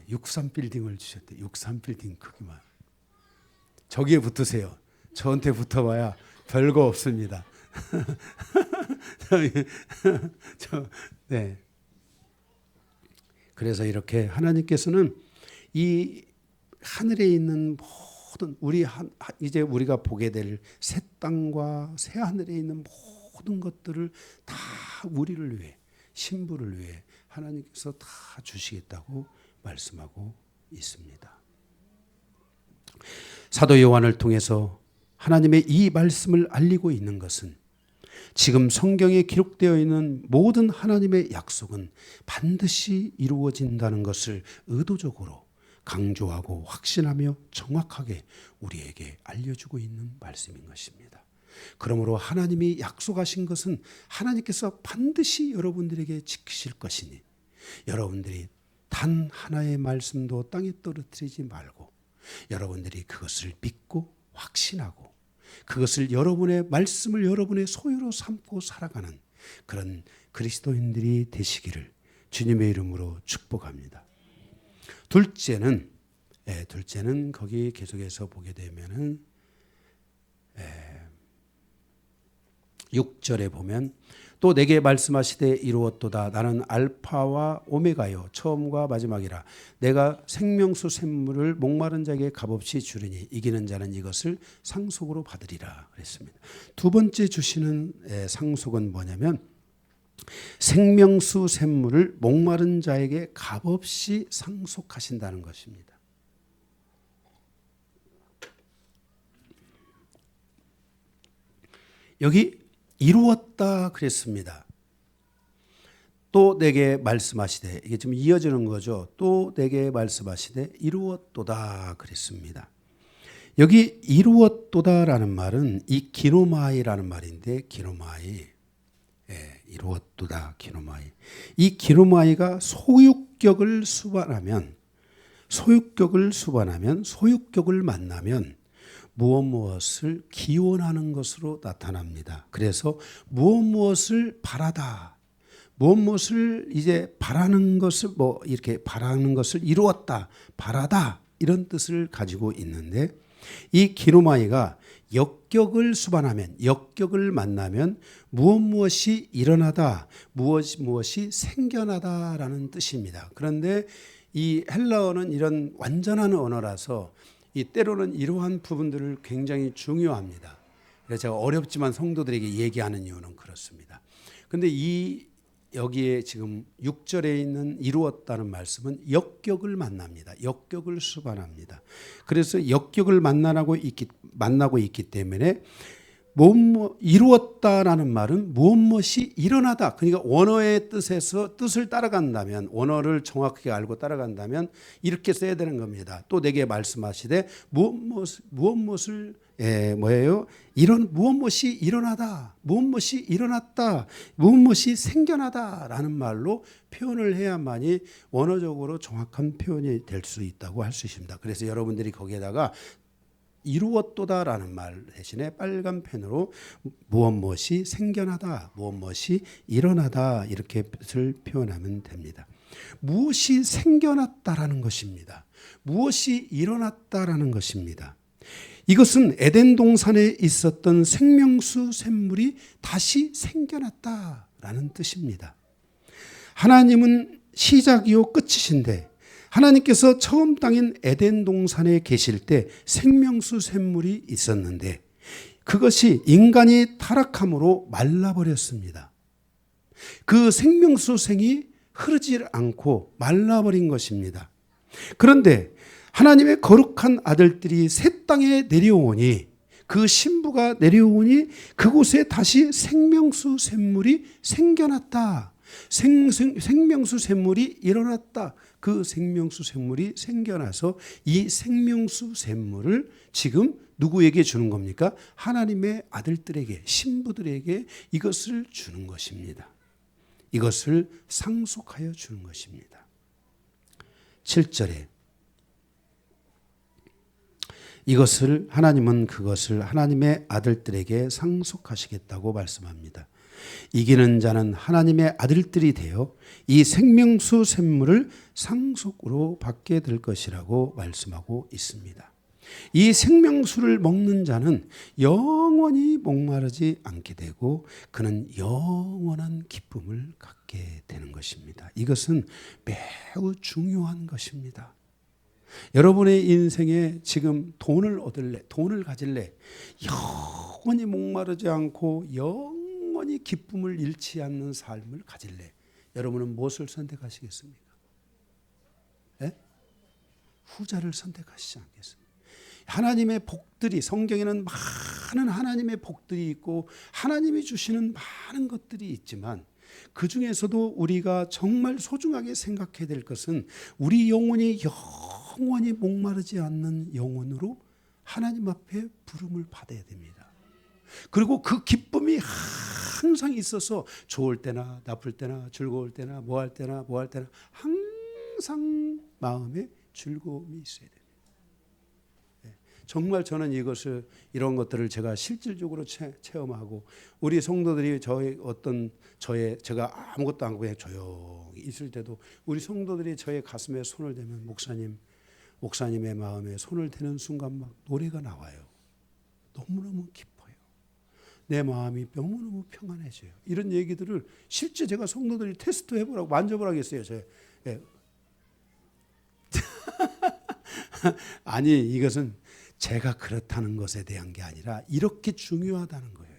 63빌딩을 주셨대. 63빌딩 크기만. 저기에 붙으세요. 저한테 붙어봐야 별거 없습니다. 네. 그래서 이렇게 하나님께서는 이 하늘에 있는 모든 이제 우리가 보게 될 새 땅과 새 하늘에 있는 모든 것들을 다 우리를 위해 신부를 위해 하나님께서 다 주시겠다고 말씀하고 있습니다. 사도 요한을 통해서 하나님의 이 말씀을 알리고 있는 것은 지금 성경에 기록되어 있는 모든 하나님의 약속은 반드시 이루어진다는 것을 의도적으로 강조하고 확신하며 정확하게 우리에게 알려주고 있는 말씀인 것입니다. 그러므로 하나님이 약속하신 것은 하나님께서 반드시 여러분들에게 지키실 것이니 여러분들이 단 하나의 말씀도 땅에 떨어뜨리지 말고 여러분들이 그것을 믿고 확신하고 그것을 여러분의 말씀을 여러분의 소유로 삼고 살아가는 그런 그리스도인들이 되시기를 주님의 이름으로 축복합니다. 둘째는 거기 계속해서 보게 되면은 6절에 보면 또 내게 말씀하시되 이루었도다. 나는 알파와 오메가요 처음과 마지막이라. 내가 생명수 샘물을 목마른 자에게 값없이 주리니 이기는 자는 이것을 상속으로 받으리라 그랬습니다. 두 번째 주시는 상속은 뭐냐면 생명수 샘물을 목마른 자에게 값없이 상속하신다는 것입니다. 여기 이루었다 그랬습니다. 또 내게 말씀하시되, 이게 좀 이어지는 거죠. 또 내게 말씀하시되 이루었도다 그랬습니다. 여기 이루었도다라는 말은 이 기노마이라는 말인데, 기노마이, 이루었도다 기노마이. 이 기노마이가 소유격을 수반하면 소유격을 만나면 무엇을 기원하는 것으로 나타납니다. 그래서 무엇을 바라다, 무엇을 이제 바라는 것을 뭐 이렇게 바라는 것을 이루었다, 바라다 이런 뜻을 가지고 있는데 이 기노마이가 역격을 수반하면 역격을 만나면 무엇이 일어나다, 무엇이 생겨나다라는 뜻입니다. 그런데 이 헬라어는 이런 완전한 언어라서 이 때로는 이러한 부분들을 굉장히 중요합니다. 그래서 제가 어렵지만 성도들에게 얘기하는 이유는 그렇습니다. 그런데 여기에 지금 6절에 있는 이루었다는 말씀은 역격을 만납니다. 역격을 수반합니다. 그래서 역격을 만나고 있기 때문에 이루었다라는 말은 무엇이 일어나다. 그러니까 원어의 뜻에서 뜻을 따라간다면, 원어를 정확하게 알고 따라간다면 이렇게 써야 되는 겁니다. 또 내게 말씀하시되 무엇을 무엇이 일어나다, 무엇이 일어났다, 무엇이 생겨나다라는 말로 표현을 해야만이 원어적으로 정확한 표현이 될 수 있다고 할 수 있습니다. 그래서 여러분들이 거기에다가 이루었도다라는 말 대신에 빨간 펜으로 무엇이 생겨나다, 무엇이 일어나다 이렇게 뜻을 표현하면 됩니다. 무엇이 생겨났다라는 것입니다. 무엇이 일어났다라는 것입니다. 이것은 에덴 동산에 있었던 생명수 샘물이 다시 생겨났다라는 뜻입니다. 하나님은 시작이요 끝이신데 하나님께서 처음 땅인 에덴 동산에 계실 때 생명수 샘물이 있었는데 그것이 인간이 타락함으로 말라버렸습니다. 그 생명수생이 흐르지 않고 말라버린 것입니다. 그런데 하나님의 거룩한 아들들이 새 땅에 내려오니 그 신부가 내려오니 그곳에 다시 생명수 샘물이 생겨났다. 생명수 샘물이 일어났다. 그 생명수 샘물이 생겨나서 이 생명수 샘물을 지금 누구에게 주는 겁니까? 하나님의 아들들에게, 신부들에게 이것을 주는 것입니다. 이것을 상속하여 주는 것입니다. 7절에 하나님은 그것을 하나님의 아들들에게 상속하시겠다고 말씀합니다. 이기는 자는 하나님의 아들들이 되어 이 생명수 샘물을 상속으로 받게 될 것이라고 말씀하고 있습니다. 이 생명수를 먹는 자는 영원히 목마르지 않게 되고 그는 영원한 기쁨을 갖게 되는 것입니다. 이것은 매우 중요한 것입니다. 여러분의 인생에 지금 돈을 얻을래, 돈을 가질래, 영원히 목마르지 않고 영원히 기쁨을 잃지 않는 삶을 가질래, 여러분은 무엇을 선택하시겠습니까? 네? 후자를 선택하시지 않겠습니까? 하나님의 복들이, 성경에는 많은 하나님의 복들이 있고 하나님이 주시는 많은 것들이 있지만 그 중에서도 우리가 정말 소중하게 생각해야 될 것은 우리 영혼이 영원히 목마르지 않는 영혼으로 하나님 앞에 부름을 받아야 됩니다. 그리고 그 기쁨이 항상 있어서 좋을 때나 나쁠 때나 즐거울 때나 뭐 할 때나 항상 마음에 즐거움이 있어야 됩니다. 정말 저는 이런 것들을 제가 실질적으로 체험하고 우리 성도들이 제가 아무것도 안 하고 그냥 조용히 있을 때도 우리 성도들이 저의 가슴에 손을 대면 목사님의 마음에 손을 대는 순간 막 노래가 나와요. 너무너무 기뻐요. 내 마음이 너무너무 평안해져요. 이런 얘기들을 실제 제가 성도들이 테스트 해보라고 만져보라고 했어요. 예. 아니 이것은 제가 그렇다는 것에 대한 게 아니라 이렇게 중요하다는 거예요.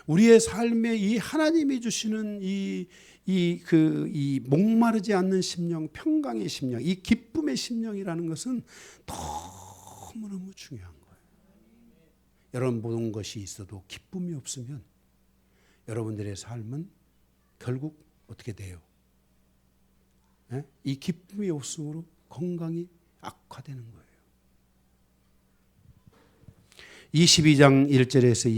우리의 삶에 이 하나님이 주시는 이 목마르지 않는 심령, 평강의 심령, 이 기쁨의 심령이라는 것은 너무너무 중요한 거예요. 여러분 모든 것이 있어도 기쁨이 없으면 여러분들의 삶은 결국 어떻게 돼요? 이 기쁨이 없음으로 건강이 악화되는 거예요. 22장 1절에서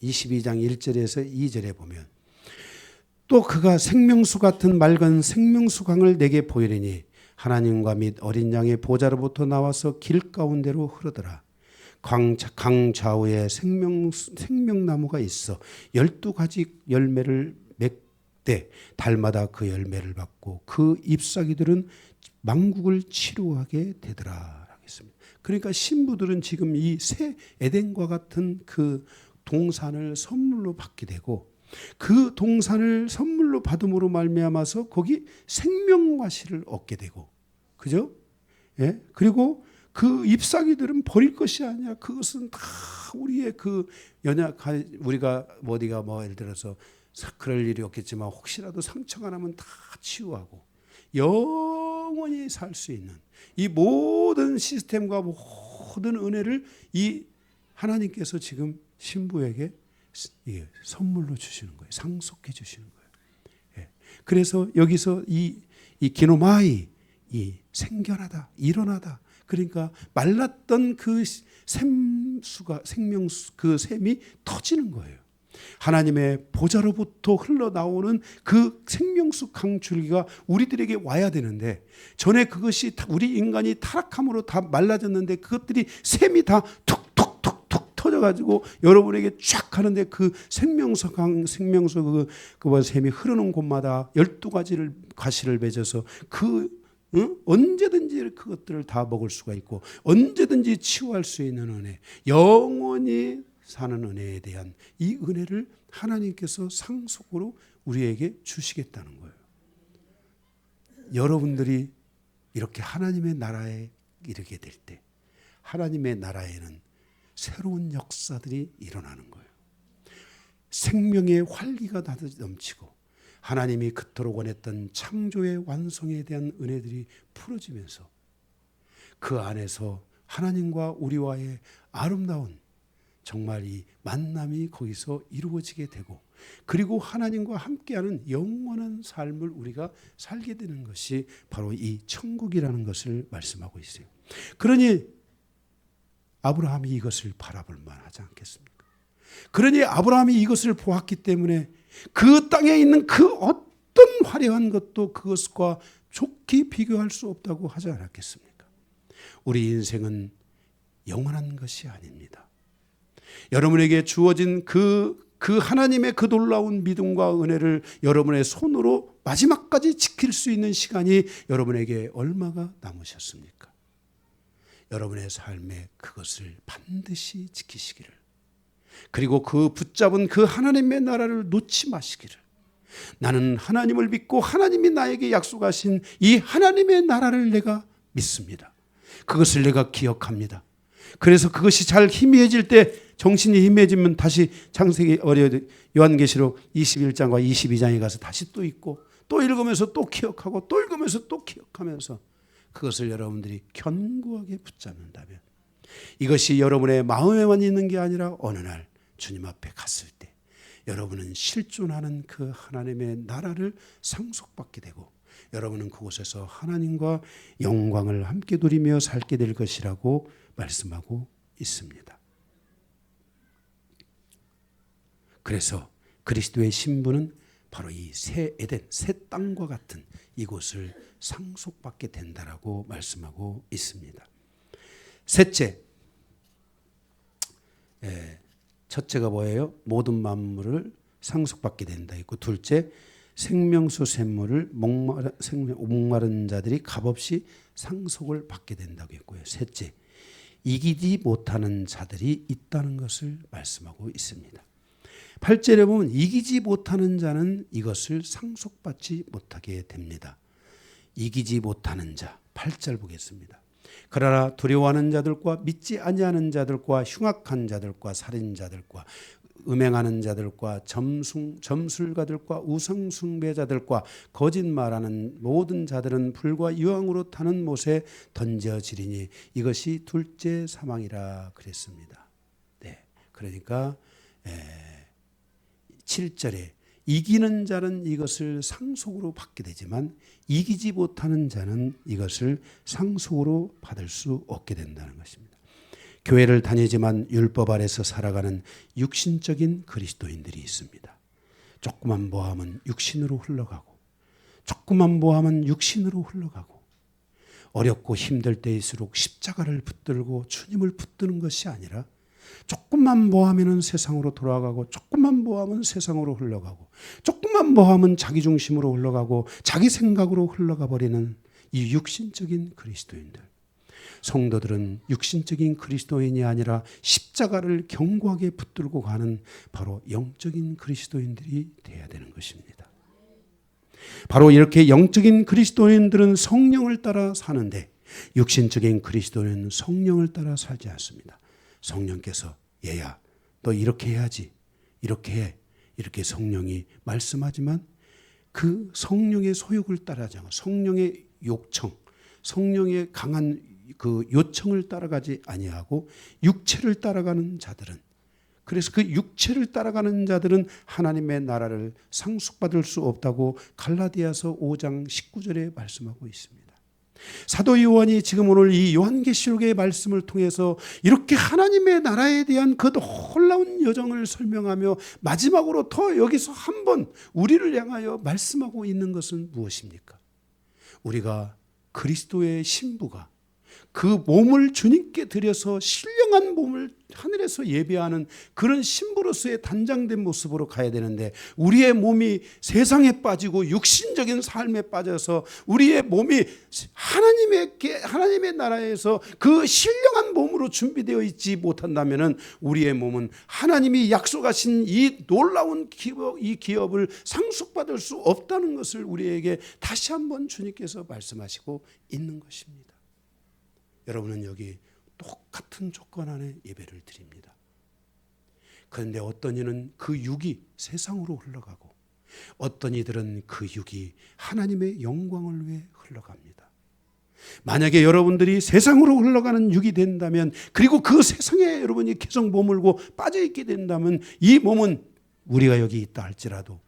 22장 1절에서 2절에 보면 또 그가 생명수 같은 맑은 생명수강을 내게 보이리니 하나님과 및 어린 양의 보좌로부터 나와서 길 가운데로 흐르더라. 강 좌우에 생명나무가 있어 12가지 열매를 맺되 달마다 그 열매를 받고 그 잎사귀들은 만국을 치루하게 되더라 하겠습니다. 그러니까 신부들은 지금 이 새 에덴과 같은 그 동산을 선물로 받게 되고 그 동산을 선물로 받음으로 말미암아서 거기 생명과실을 얻게 되고, 그죠? 예? 그리고 그 잎사귀들은 버릴 것이 아니야. 그것은 다 우리의 그 우리가 어디가 예를 들어서 그럴 일이 없겠지만 혹시라도 상처가 나면 다 치유하고 영원히 살 수 있는 이 모든 시스템과 모든 은혜를 이 하나님께서 지금 신부에게 선물로 주시는 거예요. 상속해 주시는 거예요. 예. 그래서 여기서 이 기노마이, 이 생겨나다, 일어나다. 그러니까 말랐던 그 생명수, 그 샘이 터지는 거예요. 하나님의 보좌로부터 흘러나오는 그 생명수 강줄기가 우리들에게 와야 되는데, 전에 그것이 우리 인간이 타락함으로 다 말라졌는데 그것들이 샘이 다 툭툭툭툭 터져가지고 여러분에게 쫙 하는데 그 생명수 그 샘이 흐르는 곳마다 12가지를 가시를 맺어서 언제든지 그것들을 다 먹을 수가 있고 언제든지 치유할 수 있는 은혜, 영원히 사는 은혜에 대한 이 은혜를 하나님께서 상속으로 우리에게 주시겠다는 거예요. 여러분들이 이렇게 하나님의 나라에 이르게 될 때 하나님의 나라에는 새로운 역사들이 일어나는 거예요. 생명의 활기가 넘치고 하나님이 그토록 원했던 창조의 완성에 대한 은혜들이 풀어지면서 그 안에서 하나님과 우리와의 아름다운 정말 이 만남이 거기서 이루어지게 되고, 그리고 하나님과 함께하는 영원한 삶을 우리가 살게 되는 것이 바로 이 천국이라는 것을 말씀하고 있어요. 그러니 아브라함이 이것을 바라볼 만하지 않겠습니까? 그러니 아브라함이 이것을 보았기 때문에 그 땅에 있는 그 어떤 화려한 것도 그것과 좋게 비교할 수 없다고 하지 않았겠습니까? 우리 인생은 영원한 것이 아닙니다. 여러분에게 주어진 그 하나님의 그 놀라운 믿음과 은혜를 여러분의 손으로 마지막까지 지킬 수 있는 시간이 여러분에게 얼마가 남으셨습니까? 여러분의 삶에 그것을 반드시 지키시기를, 그리고 그 붙잡은 그 하나님의 나라를 놓지 마시기를, 나는 하나님을 믿고 하나님이 나에게 약속하신 이 하나님의 나라를 내가 믿습니다. 그것을 내가 기억합니다. 그래서 그것이 잘 희미해질 때, 정신이 희미해지면 다시 창세기 요한계시록 21장과 22장에 가서 다시 또 읽고 또 읽으면서 또 기억하고 또 읽으면서 또 기억하면서 그것을 여러분들이 견고하게 붙잡는다면, 이것이 여러분의 마음에만 있는 게 아니라 어느 날 주님 앞에 갔을 때 여러분은 실존하는 그 하나님의 나라를 상속받게 되고 여러분은 그곳에서 하나님과 영광을 함께 누리며 살게 될 것이라고 말씀하고 있습니다. 그래서 그리스도의 신부는 바로 이 새 에덴, 새 땅과 같은 이곳을 상속받게 된다라고 말씀하고 있습니다. 셋째, 첫째가 뭐예요? 모든 만물을 상속받게 된다 있고, 둘째, 생명수 샘물을 목마른 자들이 값없이 상속을 받게 된다고 했고요. 셋째, 이기지 못하는 자들이 있다는 것을 말씀하고 있습니다. 8절에 보면 이기지 못하는 자는 이것을 상속받지 못하게 됩니다. 이기지 못하는 자, 8절 보겠습니다. 그러나 두려워하는 자들과 믿지 아니하는 자들과 흉악한 자들과 살인자들과 음행하는 자들과 점술가들과 우상숭배자들과 거짓말하는 모든 자들은 불과 유황으로 타는 못에 던져지리니 이것이 둘째 사망이라 그랬습니다. 네, 그러니까 7절에 이기는 자는 이것을 상속으로 받게 되지만 이기지 못하는 자는 이것을 상속으로 받을 수 없게 된다는 것입니다. 교회를 다니지만 율법 아래서 살아가는 육신적인 그리스도인들이 있습니다. 조그만 모함은 육신으로 흘러가고 조그만 모함은 육신으로 흘러가고 어렵고 힘들 때일수록 십자가를 붙들고 주님을 붙드는 것이 아니라 조금만 뭐하면 세상으로 돌아가고 조금만 뭐하면 세상으로 흘러가고 조금만 뭐하면 자기 중심으로 흘러가고 자기 생각으로 흘러가 버리는 이 육신적인 그리스도인들. 성도들은 육신적인 그리스도인이 아니라 십자가를 견고하게 붙들고 가는 바로 영적인 그리스도인들이 되어야 되는 것입니다. 바로 이렇게 영적인 그리스도인들은 성령을 따라 사는데 육신적인 그리스도인은 성령을 따라 살지 않습니다. 성령께서 얘야 너 이렇게 해야지 이렇게 해 이렇게 성령이 말씀하지만 그 성령의 소욕을 따라하지 않고 성령의 요청 성령의 강한 그 요청을 따라가지 아니하고 육체를 따라가는 자들은 그래서 그 육체를 따라가는 자들은 하나님의 나라를 상속받을 수 없다고 갈라디아서 5장 19절에 말씀하고 있습니다. 사도 요한이 지금 오늘 이 요한계시록의 말씀을 통해서 이렇게 하나님의 나라에 대한 그 놀라운 여정을 설명하며 마지막으로 더 여기서 한번 우리를 향하여 말씀하고 있는 것은 무엇입니까? 우리가 그리스도의 신부가 그 몸을 주님께 드려서 신령한 몸을 하늘에서 예배하는 그런 신부로서의 단장된 모습으로 가야 되는데 우리의 몸이 세상에 빠지고 육신적인 삶에 빠져서 우리의 몸이 하나님의 나라에서 그 신령한 몸으로 준비되어 있지 못한다면 우리의 몸은 하나님이 약속하신 이 놀라운 이 기업을 상속받을 수 없다는 것을 우리에게 다시 한번 주님께서 말씀하시고 있는 것입니다. 여러분은 여기 똑같은 조건 안에 예배를 드립니다. 그런데 어떤 이는 그 육이 세상으로 흘러가고 어떤 이들은 그 육이 하나님의 영광을 위해 흘러갑니다. 만약에 여러분들이 세상으로 흘러가는 육이 된다면 그리고 그 세상에 여러분이 계속 머물고 빠져있게 된다면 이 몸은 우리가 여기 있다 할지라도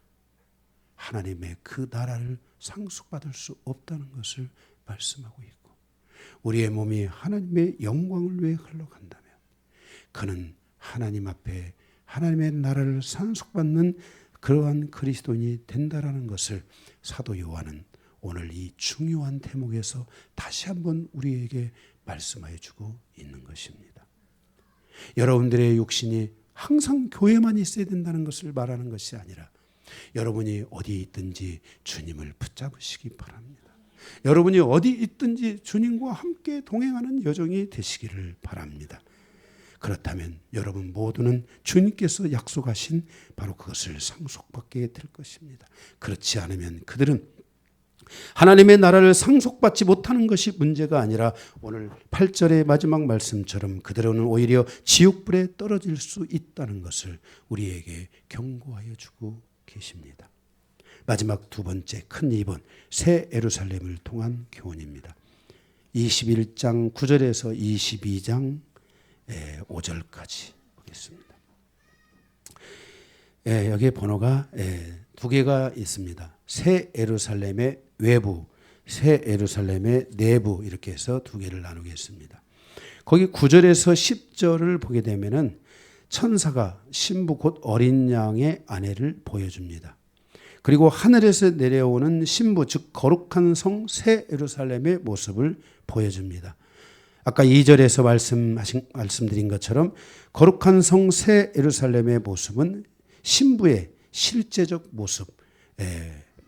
하나님의 그 나라를 상속받을 수 없다는 것을 말씀하고 있고 우리의 몸이 하나님의 영광을 위해 흘러간다면 그는 하나님 앞에 하나님의 나라를 상속받는 그러한 그리스도인이 된다라는 것을 사도 요한은 오늘 이 중요한 대목에서 다시 한번 우리에게 말씀해 주고 있는 것입니다. 여러분들의 육신이 항상 교회만 있어야 된다는 것을 말하는 것이 아니라 여러분이 어디 있든지 주님을 붙잡으시기 바랍니다. 여러분이 어디 있든지 주님과 함께 동행하는 여정이 되시기를 바랍니다. 그렇다면 여러분 모두는 주님께서 약속하신 바로 그것을 상속받게 될 것입니다. 그렇지 않으면 그들은 하나님의 나라를 상속받지 못하는 것이 문제가 아니라 오늘 8절의 마지막 말씀처럼 그들은 오히려 지옥불에 떨어질 수 있다는 것을 우리에게 경고하여 주고 계십니다. 마지막 두 번째 큰 이본 새 예루살렘을 통한 교훈입니다. 21장 9절에서 22장 5절까지 보겠습니다. 여기 번호가 두 개가 있습니다. 새 예루살렘의 외부, 새 예루살렘의 내부 이렇게 해서 두 개를 나누겠습니다. 거기 9절에서 10절을 보게 되면은 천사가 신부 곧 어린 양의 아내를 보여줍니다. 그리고 하늘에서 내려오는 신부 즉 거룩한 성 새 예루살렘의 모습을 보여줍니다. 아까 2절에서 말씀드린 것처럼 거룩한 성 새 예루살렘의 모습은 신부의 실제적 모습,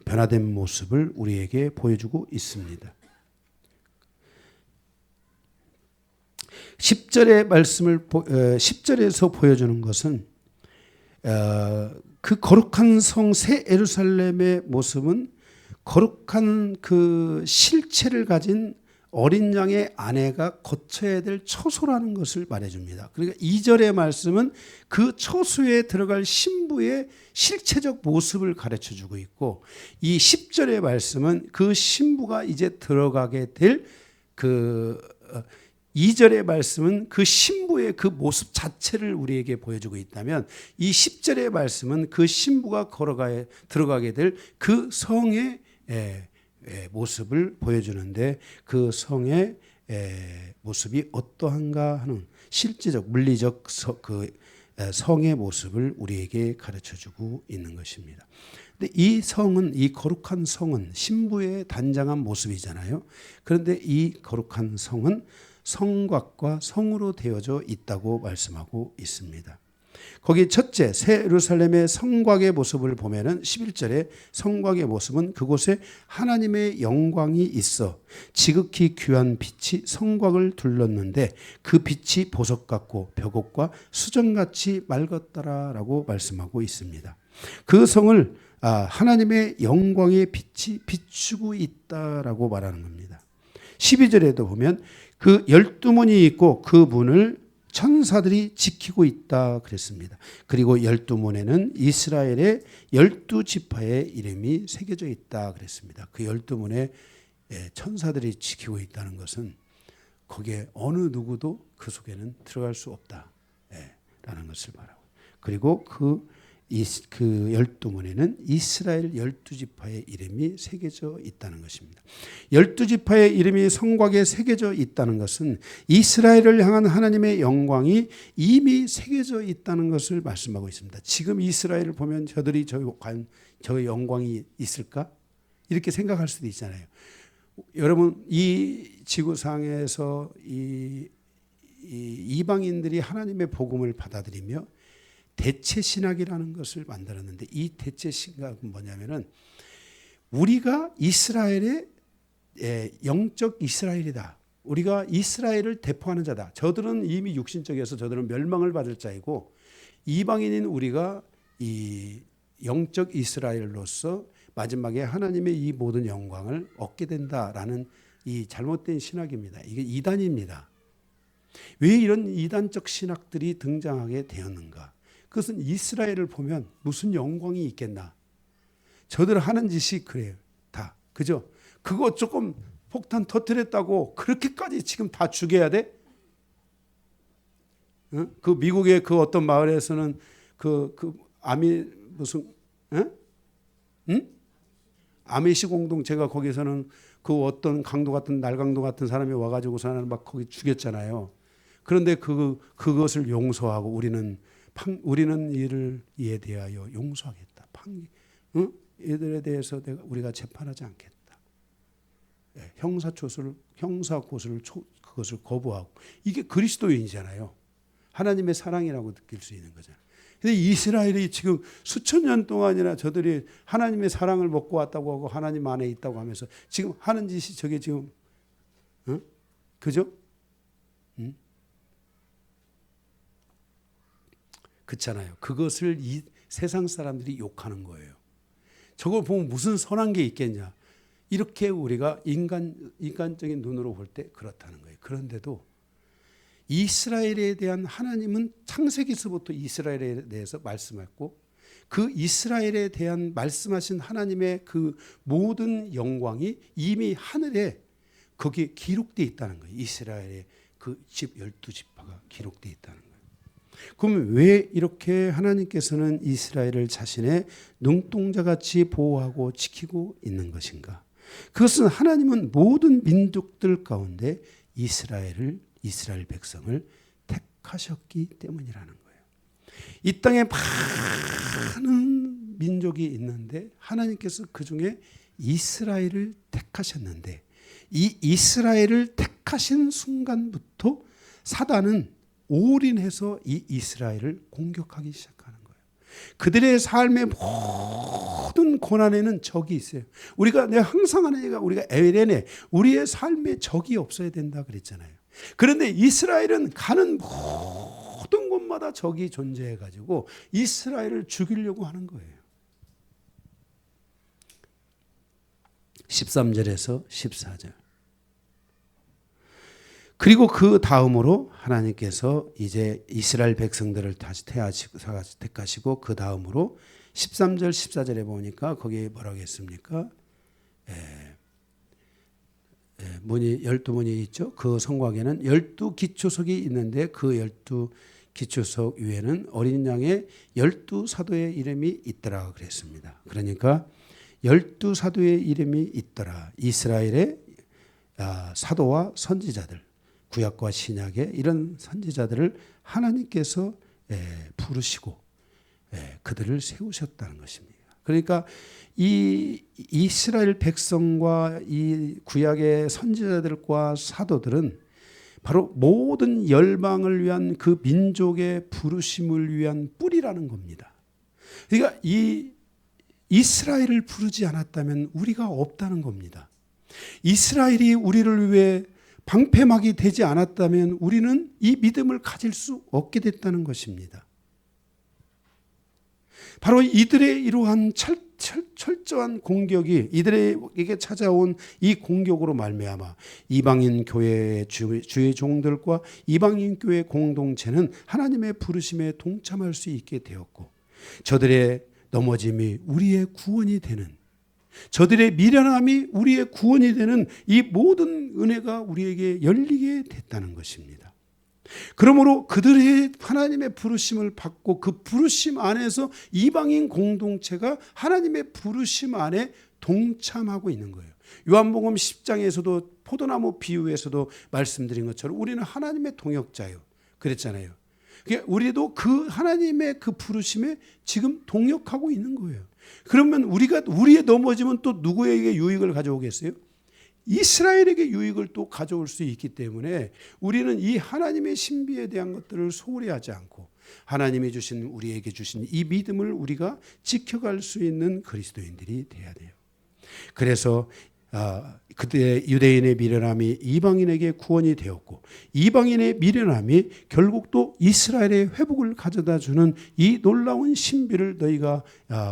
변화된 모습을 우리에게 보여주고 있습니다. 10절의 말씀을 10절에서 보여주는 것은 그 거룩한 성 새 예루살렘의 모습은 거룩한 그 실체를 가진 어린 양의 아내가 거쳐야 될 처소라는 것을 말해줍니다. 그러니까 2절의 말씀은 그 처소에 들어갈 신부의 실체적 모습을 가르쳐주고 있고 이 10절의 말씀은 그 신부가 이제 들어가게 될 그 2절의 말씀은 그 신부의 그 모습 자체를 우리에게 보여주고 있다면 이 10절의 말씀은 그 신부가 들어가게 될 그 성의 모습을 보여주는데 그 성의 모습이 어떠한가 하는 실제적 물리적 그 성의 모습을 우리에게 가르쳐주고 있는 것입니다. 근데 이 성은, 이 거룩한 성은 신부의 단장한 모습이잖아요. 그런데 이 거룩한 성은 성곽과 성으로 되어져 있다고 말씀하고 있습니다. 거기 첫째 새 예루살렘의 성곽의 모습을 보면은 11절에 성곽의 모습은 그곳에 하나님의 영광이 있어 지극히 귀한 빛이 성곽을 둘렀는데 그 빛이 보석 같고 벽옥과 수정같이 맑았더라라고 말씀하고 있습니다. 그 성을 하나님의 영광의 빛이 비추고 있다라고 말하는 겁니다. 12절에도 보면 그 12문이 있고 그 문을 천사들이 지키고 있다 그랬습니다. 그리고 12문에는 이스라엘의 12지파의 이름이 새겨져 있다 그랬습니다. 그 12문에 천사들이 지키고 있다는 것은 거기에 어느 누구도 그 속에는 들어갈 수 없다 라는 것을 말하고, 그리고 그 12문에는 이스라엘 12지파의 이름이 새겨져 있다는 것입니다. 12지파의 이름이 성곽에 새겨져 있다는 것은 이스라엘을 향한 하나님의 영광이 이미 새겨져 있다는 것을 말씀하고 있습니다. 지금 이스라엘을 보면 저들이 저 영광이 있을까? 이렇게 생각할 수도 있잖아요. 여러분, 이 지구상에서 이방인들이 하나님의 복음을 받아들이며 대체 신학이라는 것을 만들었는데, 이 대체 신학은 뭐냐면은 우리가 이스라엘의 영적 이스라엘이다. 우리가 이스라엘을 대표하는 자다. 저들은 이미 육신적이어서 저들은 멸망을 받을 자이고, 이방인인 우리가 이 영적 이스라엘로서 마지막에 하나님의 이 모든 영광을 얻게 된다라는 이 잘못된 신학입니다. 이게 이단입니다. 왜 이런 이단적 신학들이 등장하게 되었는가? 그것은 이스라엘을 보면 무슨 영광이 있겠나? 저들 하는 짓이 그래요. 다. 그죠? 그거 조금 폭탄 터뜨렸다고 그렇게까지 지금 다 죽여야 돼? 어? 그 미국의 그 어떤 마을에서는 무슨, 응? 아메시 공동체가 거기서는 그 어떤 강도 같은 날강도 같은 사람이 와가지고서는 막 거기 죽였잖아요. 그런데 그것을 용서하고 우리는 이에 대하여 용서하겠다. 이들에 대해서 우리가 재판하지 않겠다. 형사고소를 그것을 거부하고, 이게 그리스도인이잖아요. 하나님의 사랑이라고 느낄 수 있는 거잖아요. 근데 이스라엘이 지금 수천 년 동안이나 저들이 하나님의 사랑을 먹고 왔다고 하고 하나님 안에 있다고 하면서 지금 하는 짓이 저게 지금 그죠? 그렇잖아요. 그것을 이 세상 사람들이 욕하는 거예요. 저걸 보면 무슨 선한 게 있겠냐. 이렇게 우리가 인간적인 눈으로 볼 때 그렇다는 거예요. 그런데도 이스라엘에 대한 하나님은 창세기서부터 이스라엘에 대해서 말씀했고, 그 이스라엘에 대한 말씀하신 하나님의 그 모든 영광이 이미 하늘에 거기에 기록되어 있다는 거예요. 이스라엘의 그 12지파가 기록되어 있다는 거예요. 그러면 왜 이렇게 하나님께서는 이스라엘을 자신의 눈동자같이 보호하고 지키고 있는 것인가? 그것은 하나님은 모든 민족들 가운데 이스라엘 백성을 택하셨기 때문이라는 거예요. 이 땅에 많은 민족이 있는데 하나님께서 그 중에 이스라엘을 택하셨는데, 이 이스라엘을 택하신 순간부터 사단은 올인해서 이 이스라엘을 공격하기 시작하는 거예요. 그들의 삶의 모든 고난에는 적이 있어요. 내가 항상 하는 얘기가, 우리가 에레네, 우리의 삶에 적이 없어야 된다 그랬잖아요. 그런데 이스라엘은 가는 모든 곳마다 적이 존재해가지고 이스라엘을 죽이려고 하는 거예요. 13절에서 14절. 그리고 그 다음으로 하나님께서 이제 이스라엘 백성들을 다시 택하시고, 그 다음으로 13절 14절에 보니까 거기에 뭐라고 했습니까? 문이 12문이 있죠. 그 성곽에는 12기초석이 있는데 그 12기초석 위에는 어린 양의 12사도의 이름이 있더라 그랬습니다. 그러니까 12사도의 이름이 있더라. 이스라엘의 사도와 선지자들, 구약과 신약의 이런 선지자들을 하나님께서 부르시고 그들을 세우셨다는 것입니다. 그러니까 이 이스라엘 백성과 이 구약의 선지자들과 사도들은 바로 모든 열방을 위한 그 민족의 부르심을 위한 뿌리라는 겁니다. 그러니까 이 이스라엘을 부르지 않았다면 우리가 없다는 겁니다. 이스라엘이 우리를 위해 방패막이 되지 않았다면 우리는 이 믿음을 가질 수 없게 됐다는 것입니다. 바로 이들의 이러한 철저한 공격이 이들에게 찾아온 이 공격으로 말미암아 이방인 교회의 주의 종들과 이방인 교회 공동체는 하나님의 부르심에 동참할 수 있게 되었고, 저들의 넘어짐이 우리의 구원이 되는, 저들의 미련함이 우리의 구원이 되는 이 모든 은혜가 우리에게 열리게 됐다는 것입니다. 그러므로 그들의 하나님의 부르심을 받고 그 부르심 안에서 이방인 공동체가 하나님의 부르심 안에 동참하고 있는 거예요. 요한복음 10장에서도 포도나무 비유에서도 말씀드린 것처럼 우리는 하나님의 동역자예요. 그랬잖아요. 우리도 그 하나님의 그 부르심에 지금 동역하고 있는 거예요. 그러면 우리의 넘어짐은 또 누구에게 유익을 가져오겠어요? 이스라엘에게 유익을 또 가져올 수 있기 때문에 우리는 이 하나님의 신비에 대한 것들을 소홀히 하지 않고 하나님이 우리에게 주신 이 믿음을 우리가 지켜갈 수 있는 그리스도인들이 돼야 돼요. 그래서 그때 유대인의 미련함이 이방인에게 구원이 되었고, 이방인의 미련함이 결국 또 이스라엘의 회복을 가져다 주는 이 놀라운 신비를 너희가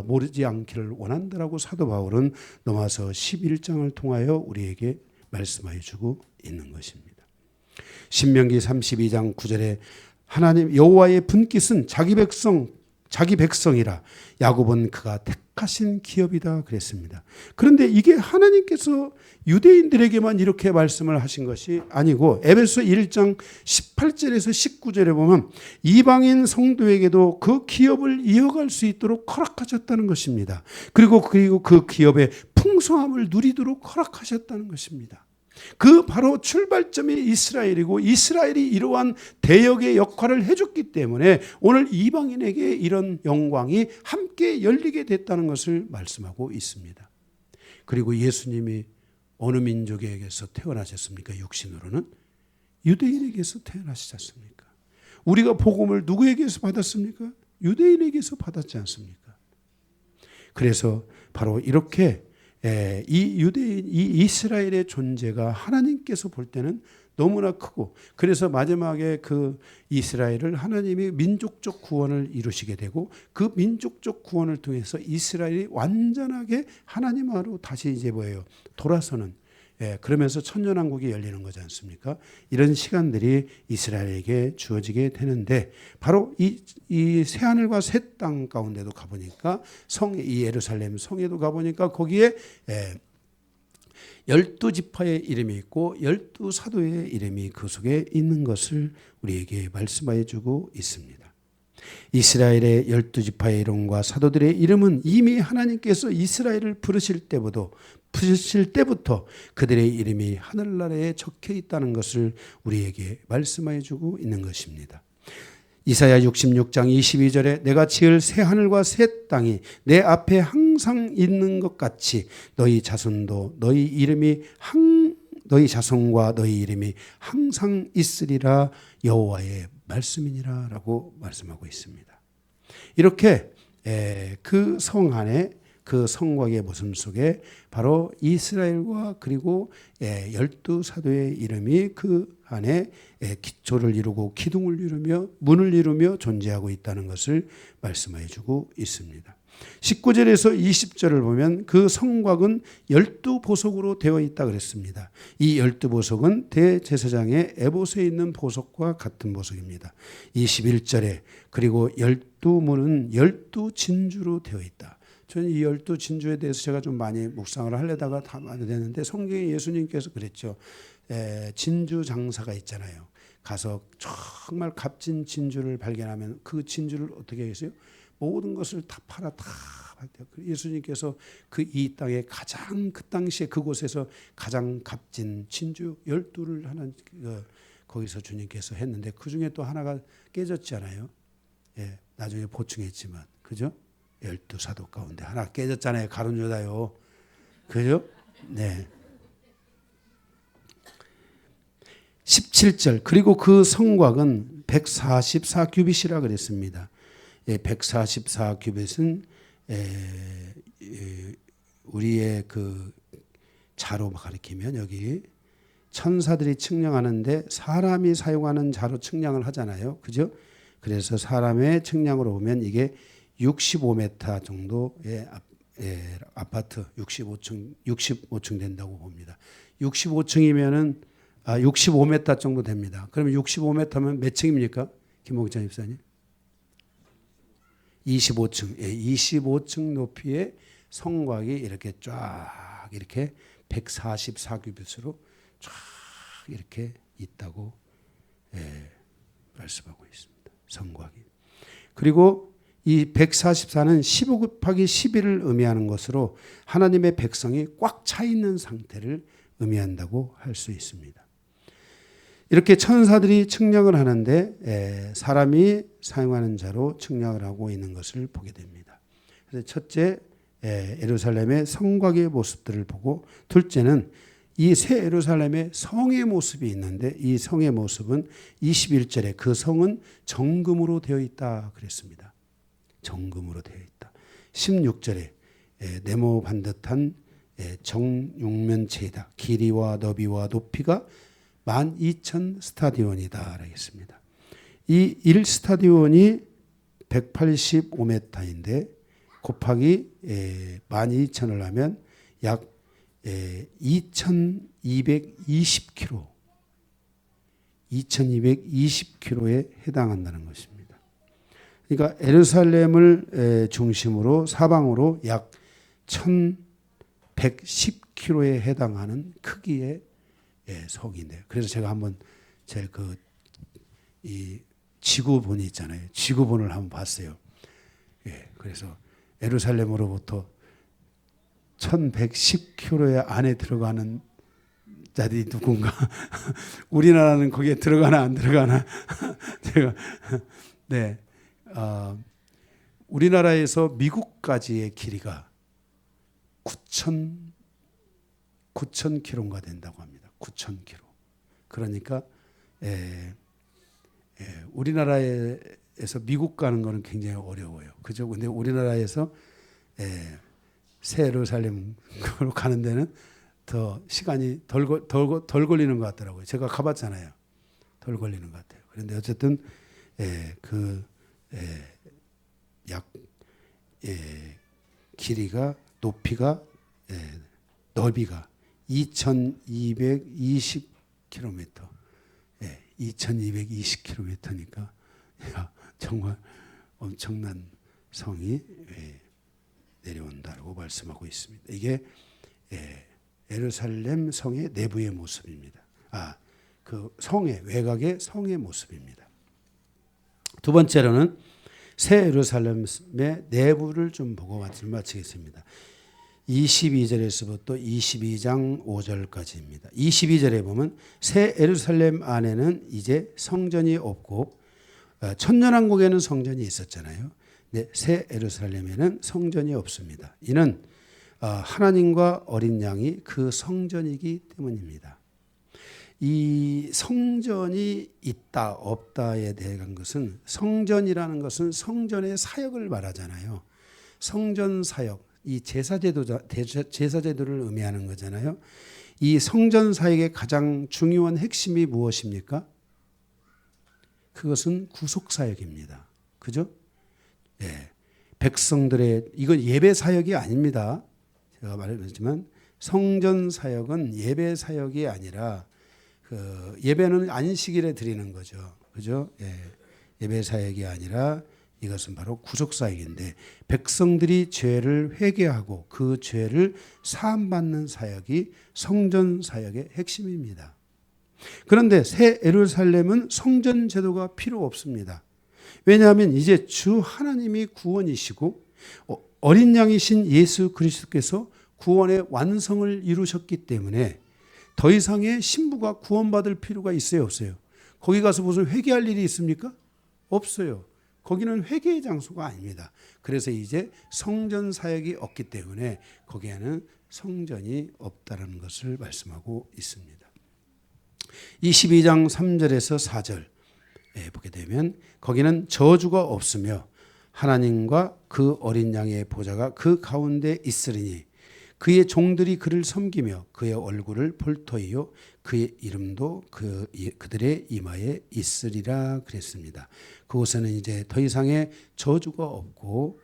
모르지 않기를 원한다라고 사도 바울은 로마서 11장을 통하여 우리에게 말씀하여 주고 있는 것입니다. 신명기 32장 9절에 하나님 여호와의 분깃은 자기 백성이라 야곱은 그가 택하신 기업이다 그랬습니다. 그런데 이게 하나님께서 유대인들에게만 이렇게 말씀을 하신 것이 아니고 에베소 1장 18절에서 19절에 보면 이방인 성도에게도 그 기업을 이어갈 수 있도록 허락하셨다는 것입니다. 그리고 그 기업의 풍성함을 누리도록 허락하셨다는 것입니다. 그 바로 출발점이 이스라엘이고 이스라엘이 이러한 대역의 역할을 해줬기 때문에 오늘 이방인에게 이런 영광이 함께 열리게 됐다는 것을 말씀하고 있습니다. 그리고 예수님이 어느 민족에게서 태어나셨습니까? 육신으로는 유대인에게서 태어나시지 않습니까? 우리가 복음을 누구에게서 받았습니까? 유대인에게서 받았지 않습니까? 그래서 바로 이렇게 이 유대인, 이 이스라엘의 존재가 하나님께서 볼 때는 너무나 크고, 그래서 마지막에 그 이스라엘을 하나님이 민족적 구원을 이루시게 되고 그 민족적 구원을 통해서 이스라엘이 완전하게 하나님으로 다시 이제 돌아서는, 그러면서 천년왕국이 열리는 거지 않습니까? 이런 시간들이 이스라엘에게 주어지게 되는데, 바로 이 새하늘과 새 땅 가운데도 가보니까 이 예루살렘 성에도 가보니까 거기에 12지파의 이름이 있고 12사도의 이름이 그 속에 있는 것을 우리에게 말씀하여 주고 있습니다. 이스라엘의 12지파의 이름과 사도들의 이름은 이미 하나님께서 이스라엘을 부르실 때부터 그들의 이름이 하늘나라에 적혀 있다는 것을 우리에게 말씀하여 주고 있는 것입니다. 이사야 66장 22절에 내가 지을 새 하늘과 새 땅이 내 앞에 항상 있는 것 같이 너희 자손과 너희 이름이 항상 있으리라 여호와의 말씀이니라 라고 말씀하고 있습니다. 이렇게 그 성 안에, 그 성곽의 모습 속에 바로 이스라엘과 그리고 12사도의 이름이 그 안에 기초를 이루고 기둥을 이루며 문을 이루며 존재하고 있다는 것을 말씀해 주고 있습니다. 19절에서 20절을 보면 그 성곽은 12보석으로 되어 있다 그랬습니다. 이 12보석은 대제사장의 에봇에 있는 보석과 같은 보석입니다. 21절에 그리고 12문은 12진주로 되어 있다. 저는 이 12진주에 대해서 제가 좀 많이 묵상을 하려다가 다 안 되는데, 성경에 예수님께서 그랬죠. 진주 장사가 있잖아요. 가서 정말 값진 진주를 발견하면 그 진주를 어떻게 하겠어요? 모든 것을 다 팔아 다 받대요. 예수님께서 이 땅에 가장 그 당시에 그곳에서 가장 값진 진주 12를 거기서 주님께서 했는데 그 중에 또 하나가 깨졌잖아요. 나중에 보충했지만, 그죠? 열두 사도 가운데 하나 깨졌잖아요. 가룟 유다요. 그죠? 네. 17절 그리고 그 성곽은 144규빗이라 그랬습니다. 144규빗은 우리의 그 자로 가리키면 여기 천사들이 측량하는데 사람이 사용하는 자로 측량을 하잖아요. 그죠? 그래서 사람의 측량으로 보면 이게 65m 정도의 아파트 65층 된다고 봅니다. 65층이면은 65m 정도 됩니다. 그러면 65m면 몇 층입니까? 김홍찬 집사님? 25층. 25층 높이의 성곽이 이렇게 쫙 이렇게 144규빗으로 쫙 이렇게 있다고 말씀하고 있습니다. 성곽이. 그리고 이 144는 15 곱하기 11을 의미하는 것으로 하나님의 백성이 꽉 차 있는 상태를 의미한다고 할 수 있습니다. 이렇게 천사들이 측량을 하는데 사람이 사용하는 자로 측량을 하고 있는 것을 보게 됩니다. 그래서 첫째 예루살렘의 성곽의 모습들을 보고 둘째는 이 새 예루살렘의 성의 모습이 있는데 이 성의 모습은 21절에 그 성은 정금으로 되어 있다 그랬습니다. 정금으로 되어 있다. 16절에 네모 반듯한 정육면체이다. 길이와 너비와 높이가 12,000 스타디온이다 라겠습니다. 이 1스타디온이 185m인데 곱하기 12,000을 하면 약 2,220km 2,220km에 해당한다는 것입니다. 그러니까 예루살렘을 중심으로 사방으로 약 1,110km에 해당하는 크기의 성인데요. 그래서 제가 한번 제 이 지구본이 있잖아요. 지구본을 한번 봤어요. 그래서 예루살렘으로부터 1,110km 안에 들어가는 자들이 누군가 우리나라는 거기에 들어가나 안 들어가나 제가 우리나라에서 미국까지의 길이가 9,000km가 된다고 합니다. 9,000km. 그러니까 우리나라에서 미국 가는 거는 굉장히 어려워요. 그죠? 근데 우리나라에서 새 예루살렘으로 가는 데는 더 시간이 덜 걸리는 것 같더라고요. 제가 가봤잖아요. 덜 걸리는 것 같아요. 그런데 어쨌든 약 길이가 높이가 넓이가 2,220km, 2,220km니까 정말 엄청난 성이 내려온다고 말씀하고 있습니다. 이게 예루살렘 성의 내부의 모습입니다. 그 성의 외곽의 성의 모습입니다. 두 번째로는 새 예루살렘의 내부를 좀 보고 마치겠습니다. 22절에서부터 22장 5절까지입니다. 22절에 보면 새 예루살렘 안에는 이제 성전이 없고 천년왕국에는 성전이 있었잖아요. 근데 새 예루살렘에는 성전이 없습니다. 이는 하나님과 어린 양이 그 성전이기 때문입니다. 이 성전이 있다 없다에 대한 것은 성전이라는 것은 성전의 사역을 말하잖아요. 성전 사역, 이 제사제도를 의미하는 거잖아요. 이 성전 사역의 가장 중요한 핵심이 무엇입니까? 그것은 구속 사역입니다. 그죠? 백성들의 이건 예배 사역이 아닙니다. 제가 말했지만 성전 사역은 예배 사역이 아니라 예배는 안식일에 드리는 거죠. 그죠? 예배 사역이 아니라 이것은 바로 구속 사역인데 백성들이 죄를 회개하고 그 죄를 사함받는 사역이 성전 사역의 핵심입니다. 그런데 새 예루살렘은 성전 제도가 필요 없습니다. 왜냐하면 이제 주 하나님이 구원이시고 어린 양이신 예수 그리스도께서 구원의 완성을 이루셨기 때문에 더 이상의 신부가 구원받을 필요가 있어요, 없어요? 거기 가서 무슨 회개할 일이 있습니까? 없어요. 거기는 회개의 장소가 아닙니다. 그래서 이제 성전 사역이 없기 때문에 거기에는 성전이 없다는 것을 말씀하고 있습니다. 22장 3절에서 4절 보게 되면 거기는 저주가 없으며 하나님과 그 어린 양의 보좌가 그 가운데 있으리니 그의 종들이 그를 섬기며 그의 얼굴을 볼 터이요 그의 이름도 그들의 이마에 있으리라 그랬습니다. 그곳에는 이제 더 이상의 저주가 없고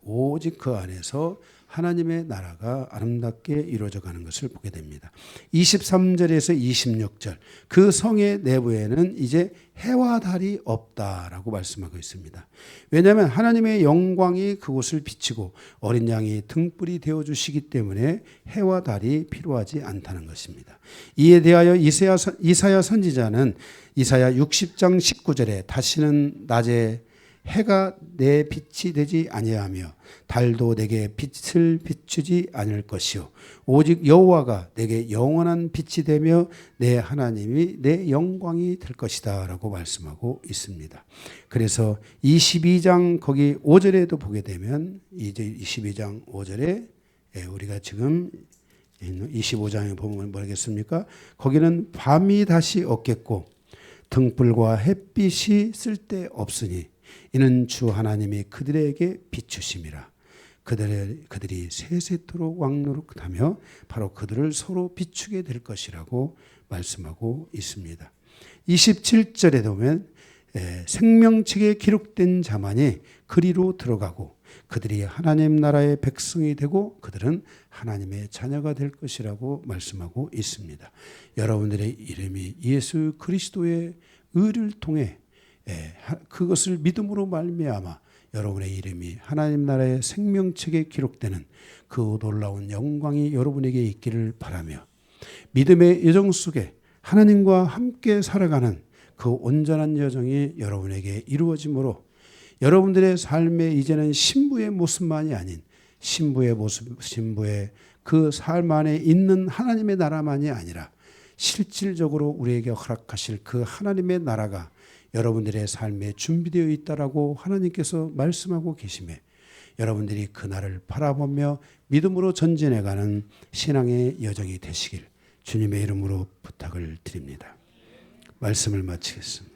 오직 그 안에서 하나님의 나라가 아름답게 이루어져 가는 것을 보게 됩니다. 23절에서 26절 그 성의 내부에는 이제 해와 달이 없다라고 말씀하고 있습니다. 왜냐하면 하나님의 영광이 그곳을 비치고 어린 양이 등불이 되어주시기 때문에 해와 달이 필요하지 않다는 것입니다. 이에 대하여 이사야 선지자는 이사야 60장 19절에 다시는 낮에 해가 내 빛이 되지 아니하며 달도 내게 빛을 비추지 않을 것이요 오직 여호와가 내게 영원한 빛이 되며 내 하나님이 내 영광이 될 것이다 라고 말씀하고 있습니다. 그래서 22장 거기 5절에도 보게 되면 이제 22장 5절에 우리가 지금 25장에 보면 뭐겠습니까? 거기는 밤이 다시 없겠고 등불과 햇빛이 쓸데없으니 이는 주 하나님이 그들에게 비추심이라. 그들이 세세토록 왕노릇하며 바로 그들을 서로 비추게 될 것이라고 말씀하고 있습니다. 27절에 보면 생명책에 기록된 자만이 그리로 들어가고 그들이 하나님 나라의 백성이 되고 그들은 하나님의 자녀가 될 것이라고 말씀하고 있습니다. 여러분들의 이름이 예수 그리스도의 의를 통해 그것을 믿음으로 말미암아 여러분의 이름이 하나님 나라의 생명책에 기록되는 그 놀라운 영광이 여러분에게 있기를 바라며 믿음의 여정 속에 하나님과 함께 살아가는 그 온전한 여정이 여러분에게 이루어지므로 여러분들의 삶에 이제는 신부의 모습만이 아닌 신부의 모습, 신부의 그 삶 안에 있는 하나님의 나라만이 아니라 실질적으로 우리에게 허락하실 그 하나님의 나라가 여러분들의 삶에 준비되어 있다라고 하나님께서 말씀하고 계시며 여러분들이 그날을 바라보며 믿음으로 전진해가는 신앙의 여정이 되시길 주님의 이름으로 부탁을 드립니다. 말씀을 마치겠습니다.